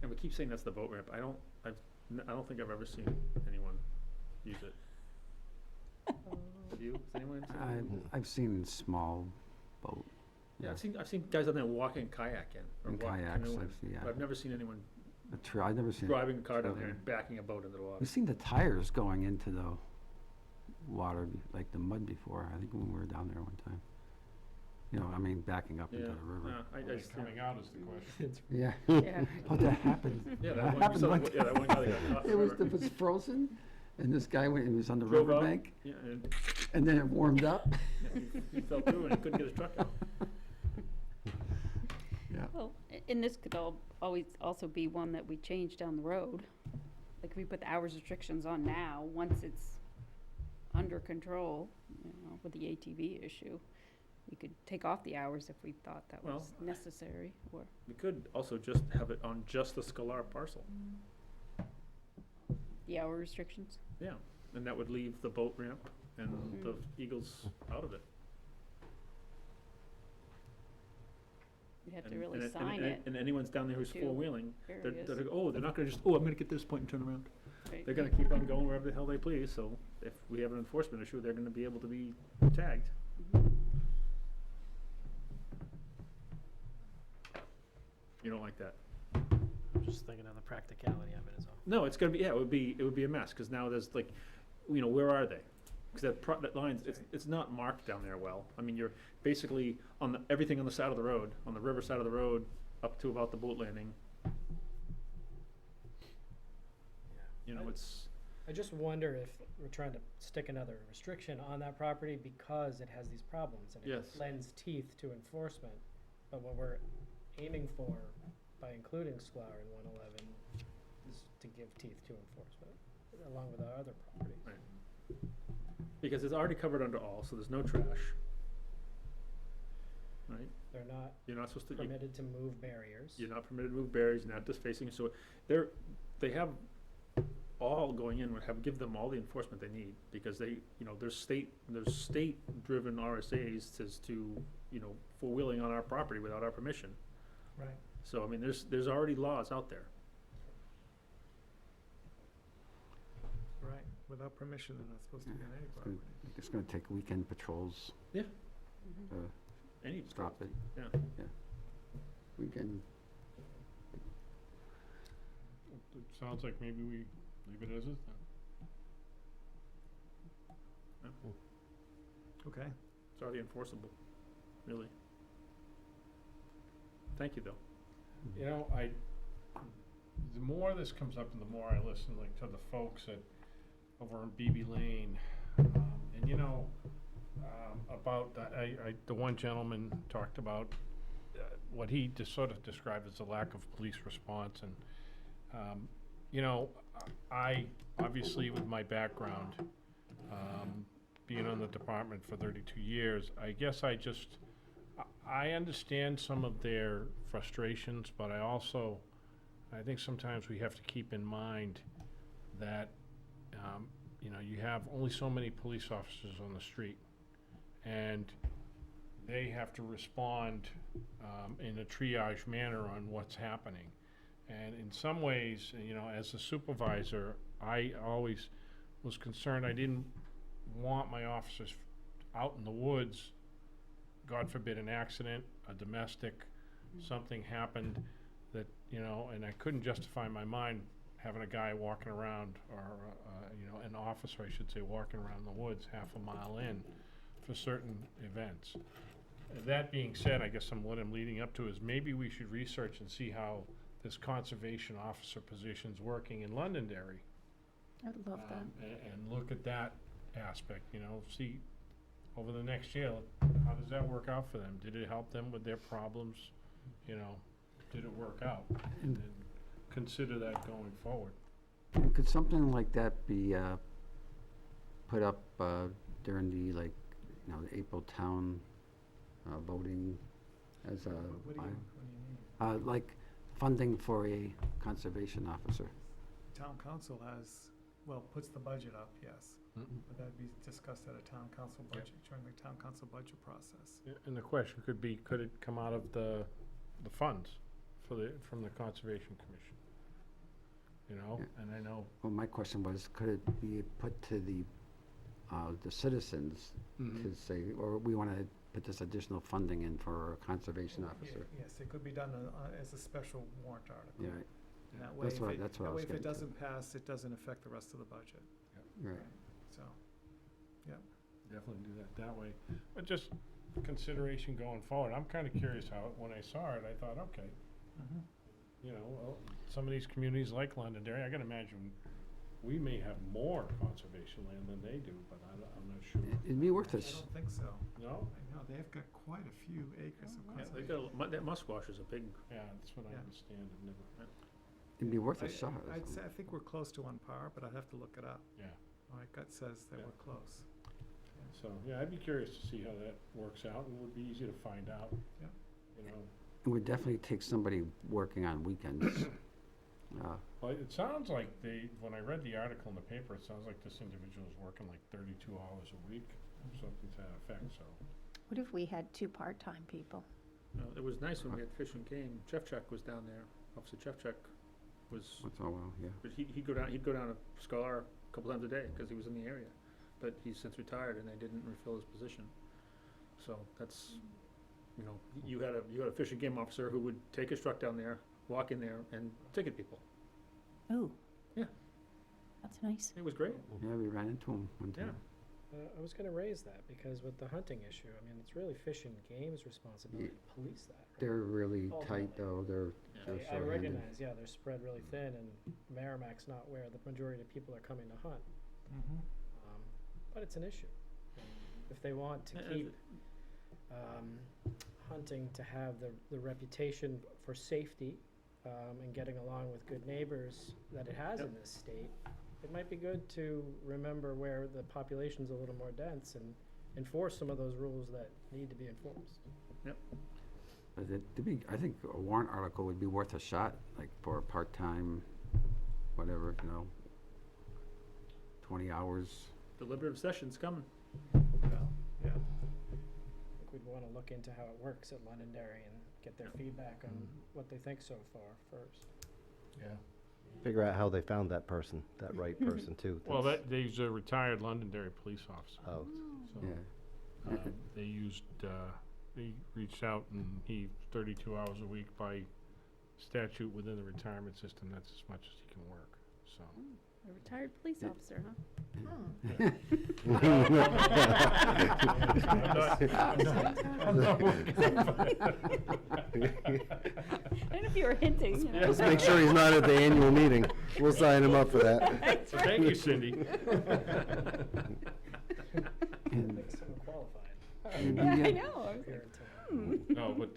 And we keep saying that's the boat ramp, I don't think I've ever seen anyone use it. Have you? Has anyone seen it? I've seen small boat. Yeah, I've seen guys on there walking kayak in, or And walking kayaks, canoeing, yeah. but I've never seen anyone I've never seen. driving a car down there trailer. and backing a boat into the water. We've seen the tires going into the water, like the mud before, I think when we were down there one time. Backing up into Yeah, the river. I Only just, coming out is the question. Yeah. Yeah. But that happened. yeah, That that one, happened one that one guy that got caught in the It river. was frozen, and this guy went, he was on the Drove out, riverbank, yeah, and And then it warmed up? He fell through and he couldn't get his truck out. Yeah. Well, and this could always also be one that we change down the road. Like if we put the hours restrictions on now, once it's under control, with the ATV issue, we could take off the hours if we thought that was necessary, or. We could also just have it on just the Scalar parcel. The hour restrictions? Yeah, and that would leave the boat ramp and the Eagles out of it. You'd have to And- really and- sign and- it. And anyone's down there who's to four-wheeling, they're areas. they're not gonna just, oh, I'm gonna get to this point and turn around. Right. They're gonna keep on going wherever the hell they please, so if we have an enforcement issue, they're gonna be able to be tagged. You don't like that? I'm just thinking of the practicality of it as well. No, it's gonna be, yeah, it would be a mess, cause now there's like, where are they? Cause that line's, it's not marked down there well. I mean, you're basically on everything on the side of the road, on the river side of the road, up to about the boat landing. It's. I just wonder if we're trying to stick another restriction on that property because it has these problems and it Yes. lends teeth to enforcement. But what we're aiming for by including Sklar in 111 is to give teeth to enforcement along with our other properties. Right. Because it's already covered under all, so there's no trash. Right? They're not You're not supposed to. permitted to move barriers. You're not permitted to move barriers, you're not just facing, so they have all going in, give them all the enforcement they need, because there's state-driven RSAs as to, four-wheeling on our property without our permission. Right. So, I mean, there's already laws out there. Right, without permission, they're not supposed to be on any It's property. It's gonna take weekend patrols. Yeah. To Any, stop it. yeah. Weekend, It sounds like maybe we leave it as is then. Okay. It's already enforceable, really. Thank you, though. The more this comes up and the more I listen to the folks over in BB Lane, and about, the one gentleman talked about what he just sort of described as a lack of police response, and I obviously with my background, being on the department for 32 years, I guess I understand some of their frustrations, but I think sometimes we have to keep in mind that, you have only so many police officers on the street, and they have to respond in a triage manner on what's happening. And in some ways, as a supervisor, I always was concerned. I didn't want my officers out in the woods, God forbid an accident, a domestic, something happened that, and I couldn't justify in my mind having a guy walking around, or, an officer, I should say, walking around the woods half a mile in for certain events. That being said, I guess what I'm leading up to is maybe we should research and see how this conservation officer position's working in Londonderry. I would love that. And look at that aspect, see over the next year, how does that work out for them? Did it help them with their problems? Did it work out? And then consider that going forward. and could something like that be, put up, during the, the April town, voting as a, What do you mean? like funding for a conservation officer? Town council puts the budget up, yes. But that'd be discussed at a town council budget, during the town council budget process. And the question could be, could it come out of the funds from the Conservation Commission? Yeah. And I know. Well, my question was, could it be put to the citizens to say, or we want to put this additional funding in for a conservation officer? Yes, it could be done as a special warrant article. Yeah, right, And that way, That's what- that's what I that was way if it getting to. doesn't pass, it doesn't affect the rest of the budget, right. so. Definitely do that way. But just consideration going forward. I'm kind of curious when I saw it, I thought, okay, Mm-hmm. some of these communities like Londonderry, I can imagine we may have more conservation land than they do, but I'm not sure. It'd be worth I it. don't think so. No? I know, they've got quite a few acres of Yeah, they conservation. got, that musquash is a big, Yeah, that's what I Yeah. understand, I've never, It'd be worth I- a shot. I'd say, I think we're close to on par, but I'd have to look it up. yeah. My gut says that Yeah. we're close. So, yeah, I'd be curious to see how that works out, and it would be easy to find out. Yeah. You know, It would definitely take somebody working on weekends. well, it sounds like when I read the article in the paper, it sounds like this individual is working like 32 hours a week, something to that effect, so. What if we had 2 part-time people? it was nice when we had Fish and Game. Jeff Chuck was down there. Officer Jeff Chuck was, Once in a while, yeah. but he'd go down to Scholar a couple times a day because he was in the area. But he's since retired and they didn't refill his position. So that's, you know, you had a Fish and Game officer who would take his truck down there, walk in there and ticket people. Ooh. Yeah. That's nice. It was great. Yeah, we ran into him one Yeah. time. I was gonna raise that, because with the hunting issue, I mean, it's really Fish and Game's responsibility to police that, right? They're really tight Ultimately. though, they're I short-handed. recognize, yeah, they're spread really thin, and Merrimack's not where the majority of people are coming to hunt. Mm-hmm. But it's an issue. If they want to keep hunting to have the reputation for safety and getting along with good neighbors that it has in this state, it might be good to remember where the population's a little more dense and enforce some of those rules that need to be enforced. But I think a warrant article would be worth a shot, like for a part-time, whatever, 20 hours. Deliberative session's coming. Well, yeah. I think we'd wanna look into how it works at Londonderry and get their feedback on what they think so far first. Yeah. Figure out how they found that person, that right person, too. Well, That's- he's a retired Londonderry police officer. Oh, So, Yeah. they used, he reached out and 32 hours a week by statute within the retirement system, that's as much as he can work, so. A retired police officer, huh? I'm not working. I don't know if you were hinting, you know. Let's make sure he's not at the annual meeting. We'll sign him up for that. So thank you, Cindy. Makes someone qualified. Yeah, I know. I was Here like, until- No, but,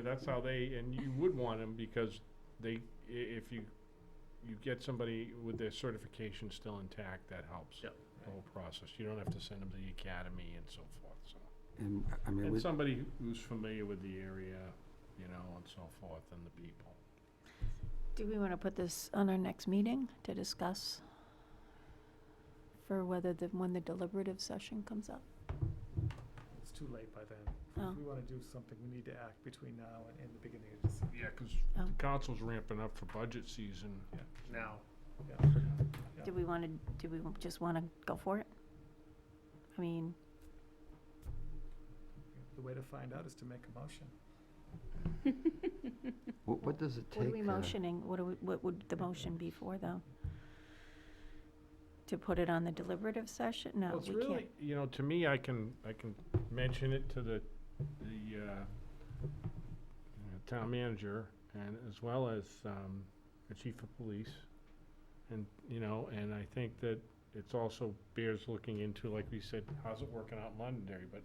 that's how and you would want them because if you get somebody with their certification still intact, that helps. Yep. The whole process. You don't have to send them to the academy and so forth, so. And, I mean, And somebody who's familiar with the area, and so forth, and the people. Do we want to put this on our next meeting to discuss for when the deliberative session comes up? It's too late by then. Oh. If we wanna do something, we need to act between now and the beginning of December. Yeah, because Oh. the council's ramping up for budget season. Now. Yeah. Do we just want to go for it? I mean, The way to find out is to make a motion. what does it take? what are we motioning? What would the motion be for, though? To put it on the deliberative session? No, Well, it's we really, can't. to me, I can mention it to the town manager and as well as the chief of police. And, and I think that it's also bears looking into, like we said, how's it working out in Londonderry? But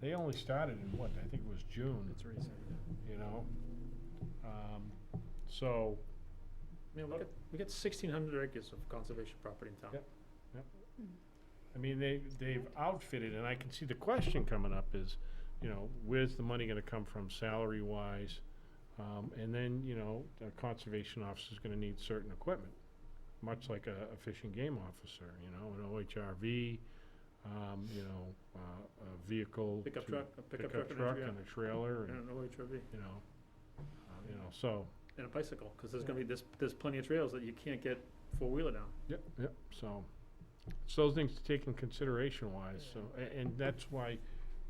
they only started in what, I think it was June, It's recent. So, We got 1,600 acres of conservation property in town. Yep. I mean, they've outfitted, and I can see the question coming up is, where's the money gonna come from salary-wise? And then, the conservation officer's gonna need certain equipment, much like a fish and game officer, an OHRV, a vehicle. Pickup to- truck, a pickup truck and a trailer, and and, an OHRV. so. And a bicycle, because there's gonna be, there's plenty of trails that you can't get four-wheeler down. Yep, so, it's those things to take in consideration wise, so, and that's why,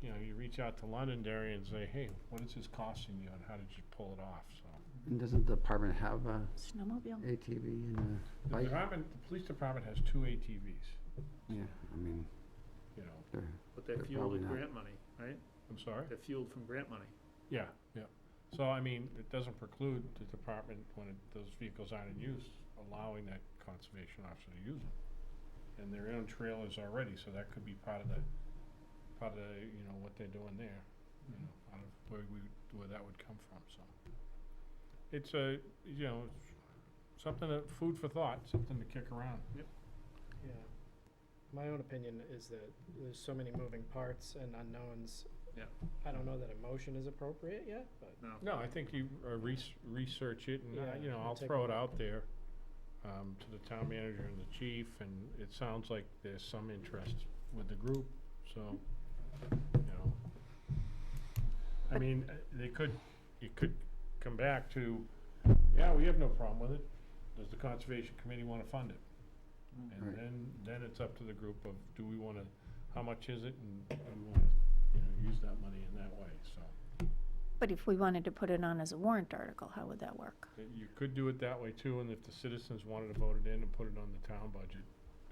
you reach out to Londonderry and say, hey, what is this costing you and how did you pull it off, so. And doesn't the department have a Snowmobile? ATV and a The bike? the police department has 2 ATVs, Yeah, I mean, they're, But they're They're fueled probably with not. grant money, right? I'm sorry? They're fueled from grant money. Yeah, So, I mean, it doesn't preclude the department, when those vehicles aren't in use, allowing that conservation officer to use them. And they're on trailers already, so that could be part of the, you know, what they're doing there, you know, out of where that would come from, so. It's a, you know, it's something that, food for thought, something to kick around. Yeah. My own opinion is that there's so many moving parts and unknowns. Yeah. I don't know that a motion is appropriate yet, but. No, I think you research it, and, Yeah, you know, we'll I'll take throw a it look. out there to the town manager and the chief, and it sounds like there's some interest with the group, so, you know. I mean, it could come back to, yeah, we have no problem with it. Does the Conservation Committee wanna fund it? And Right. then it's up to the group of, do we wanna, how much is it, and do we wanna, you know, use that money in that way, so. But if we wanted to put it on as a warrant article, how would that work? You could do it that way too, and if the citizens wanted to vote it in and put it on the town budget,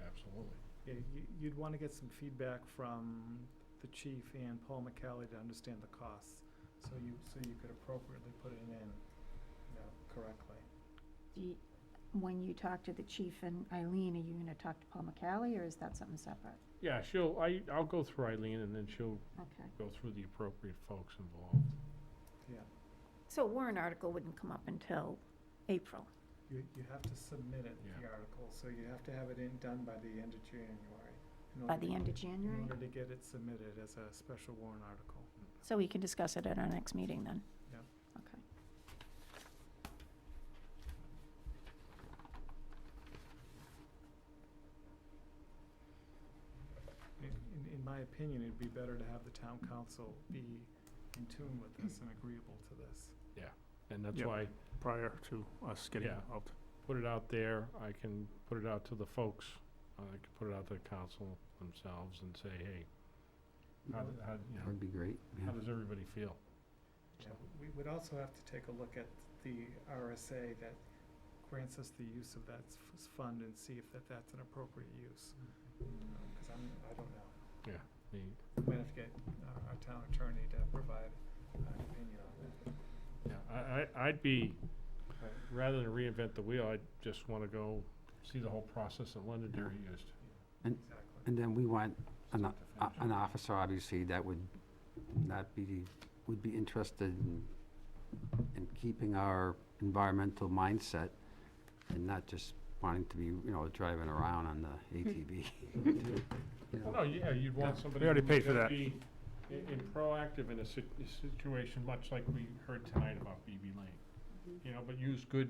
absolutely. Yeah, you'd want to get some feedback from the chief and Paul McCallie to understand the costs, so you could appropriately put it in, you know, correctly. When you talk to the chief and Eileen, are you gonna talk to Paul McCallie, or is that something separate? Yeah, I'll go through Eileen, and then she'll Okay. go through the appropriate folks involved. Yeah, So a warrant article wouldn't come up until April. you have to submit it, the Yeah. article, so you have to have it done by the end of January. By the end of In January? order to get it submitted as a special warrant article. So we can discuss it at our next meeting then? Yeah. Okay. In my opinion, it'd be better to have the town council be in tune with this and agreeable to this. And that's Yep. why, Prior to us getting Yeah. involved. put it out there, I can put it out to the folks, I can put it out to the council themselves and say, hey, how, you That know, would be great, yeah. how does everybody feel? Yeah, we would also have to take a look at the RSA that grants us the use of that fund and see if that's an appropriate use. Because I don't know. Yeah, the, We might have to get our town attorney to provide an opinion on that. yeah, I'd be, rather than reinvent the wheel, I'd just wanna go see the whole process that Londonderry used. Exactly. And then we want an Start to finish. an officer, obviously, that would be interested in keeping our environmental mindset and not just wanting to be, you know, driving around on the ATV. You know. Well, no, yeah, you'd want somebody We already who paid would for just that. be proactive in a situation, much like we heard tonight about BB Lane. You know, but use good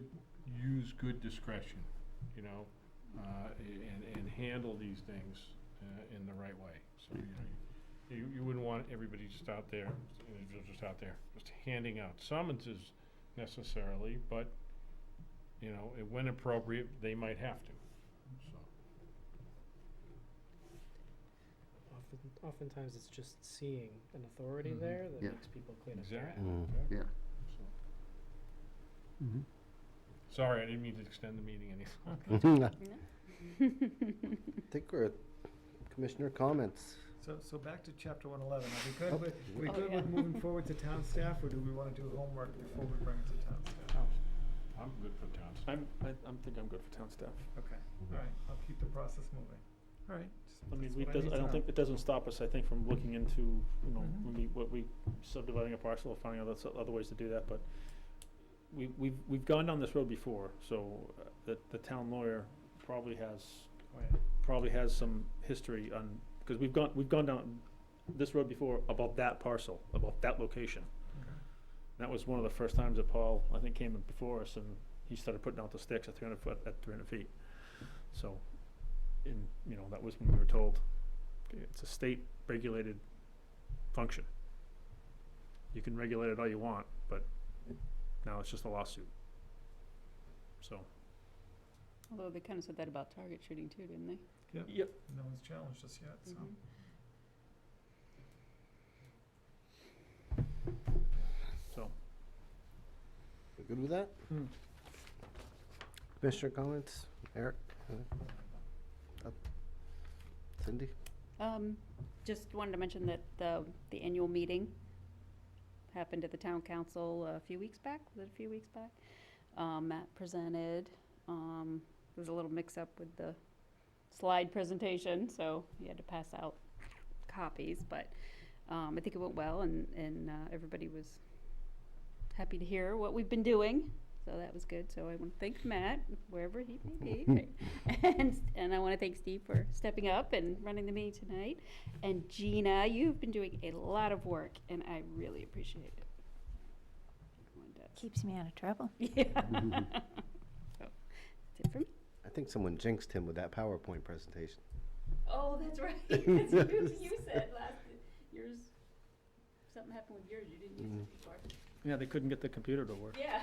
discretion, you know, and handle these things in the right way. So, you know, you wouldn't want everybody just out there, individuals just out there, just handing out summonses necessarily, but, you know, when appropriate, they might have to, so. Oftentimes it's just seeing an authority Mhm. there that Yeah. makes people clean up their act. Exactly. Mm. Yeah. So, Mhm. sorry, I didn't mean to extend the meeting any I think we're at commissioner comments. So back to chapter 111. Are we good Oh, with, Oh, yeah. moving forward to town staff, or do we want to do homework before we bring it to town staff? I'm good for town. I'm good for town staff. Okay, all right, I'll keep the process moving. All right. I mean, that's what need I to don't know. think, it doesn't stop us, I think, from looking into, you know, Mhm. what we subdividing a parcel, or finding out other ways to do that, but we've gone down this road before, so the town lawyer probably has Oh, yeah. some history on, because we've gone down this road before about that parcel, about that location. Okay. That was one of the first times that Paul, I think, came before us, and he started putting out the sticks at 300 feet. So, you know, that was when we were told, okay, it's a state-regulated function. You can regulate it all you want, but now it's just a lawsuit. So, Although they kind of said that about target shooting too, didn't they? yep. No one's challenged us yet, so. Mhm. So, We good with that? Commissioner comments? Eric? Cindy? Just wanted to mention that the annual meeting happened at the town council a few weeks back, was it a few weeks back? Matt presented, there was a little mix-up with the slide presentation, so he had to pass out copies, but I think it went well, and everybody was happy to hear what we've been doing, so that was good. So I want to thank Matt, wherever he may be, and I want to thank Steve for stepping up and running the meeting tonight. And Gina, you've been doing a lot of work, and I really appreciate it. Everyone does. Keeps me out of trouble. Yeah. So, that's it for me. I think someone jinxed him with that PowerPoint presentation. Oh, that's right. That's what you said last yours. Something happened with yours. You didn't use it before. Yeah, they couldn't get the computer to work. Yeah.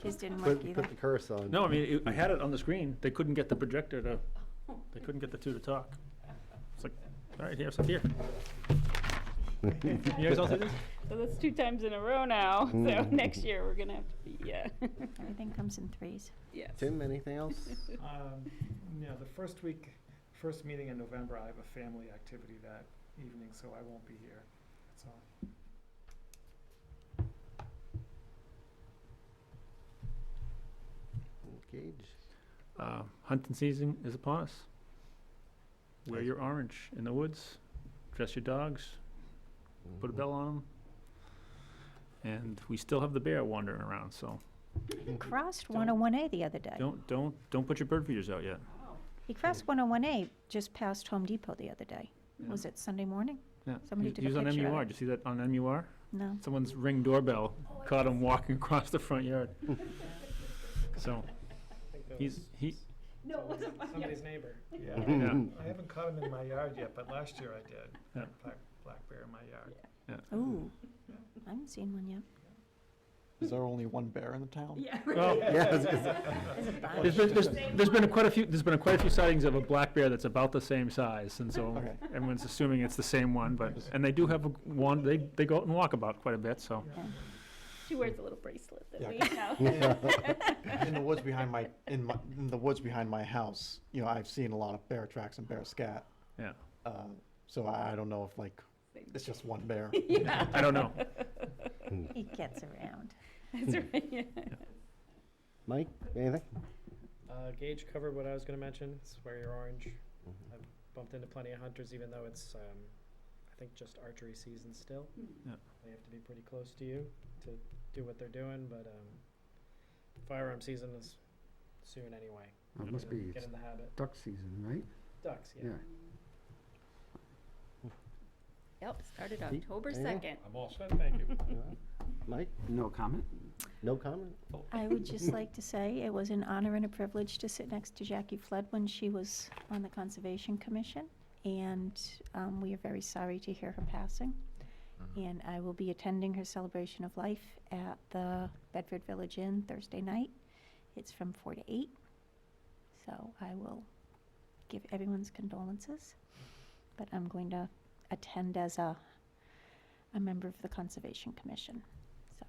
Just didn't work either. Put the curse on. No, I mean, I had it on the screen. They couldn't get the projector to, they couldn't get the two to talk. It's like, all right, here, so here. You guys all see this? So that's 2 times in a row now. So next year we're gonna have to be Everything comes in threes. yes. Tim, anything else? Yeah, the first meeting in November, I have a family activity that evening, so I won't be here. That's all. Gage. Hunting season is upon us. Wear your orange in the woods, dress your dogs, put a bell on them. And we still have the bear wandering around, so He crossed 101A the other day. don't put your bird feeders out yet. He crossed 101A just past Home Depot the other day. Yeah. Was it Sunday morning? Yeah. Somebody took a He was on picture of MUR. it. Did you see that on MUR? No. Someone's Ring doorbell caught him walking across the front yard. So he No, it wasn't my Somebody's neighbor. Yeah. Yeah. I haven't caught him in my yard yet, but last year I did. Yeah. Black bear in my yard. Ooh, I haven't seen one yet. Is there only one bear in the town? Yeah. well, There's a bunch. there's been quite a few sightings of a black bear that's about the same size, and so Okay. everyone's assuming it's the same one. But and they do have one. They go out and walk about quite a bit. So She wears a little bracelet that Yeah. we know. In the woods behind my house, you know, I've seen a lot of bear tracks and bear scat. yeah, So I don't know if it's just one bear. I don't know. He gets around. That's right. Yeah. Mike, anything? Gage covered what I was gonna mention, it's wear your orange. I've bumped into plenty of hunters, even though it's, I think just archery season still. Yeah. They have to be pretty close to you to do what they're doing, but, firearm season is soon anyway. It must be Get in the habit. duck season, right? Ducks, yeah. Yeah. Yep, started Steve, October anything? 2nd. I'm all set, thank you. Mike, No comment? no comment? I would just like to say it was an honor and a privilege to sit next to Jackie Flood when she was on the Conservation Commission. And we are very sorry to hear her passing. And I will be attending her celebration of life at the Bedford Village Inn Thursday night. It's from 4 to 8. So I will give everyone's condolences. But I'm going to attend as a member of the Conservation Commission. So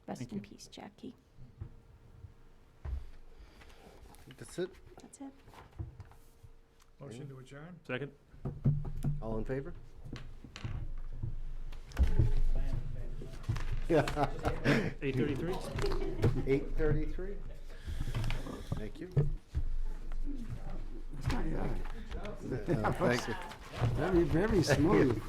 rest Thank in you. peace, Jackie. That's it? That's it. Motion to adjourn? Second. All in favor? 8:33. 8:33. Thank you. Yeah. Thank you. Very, very smooth.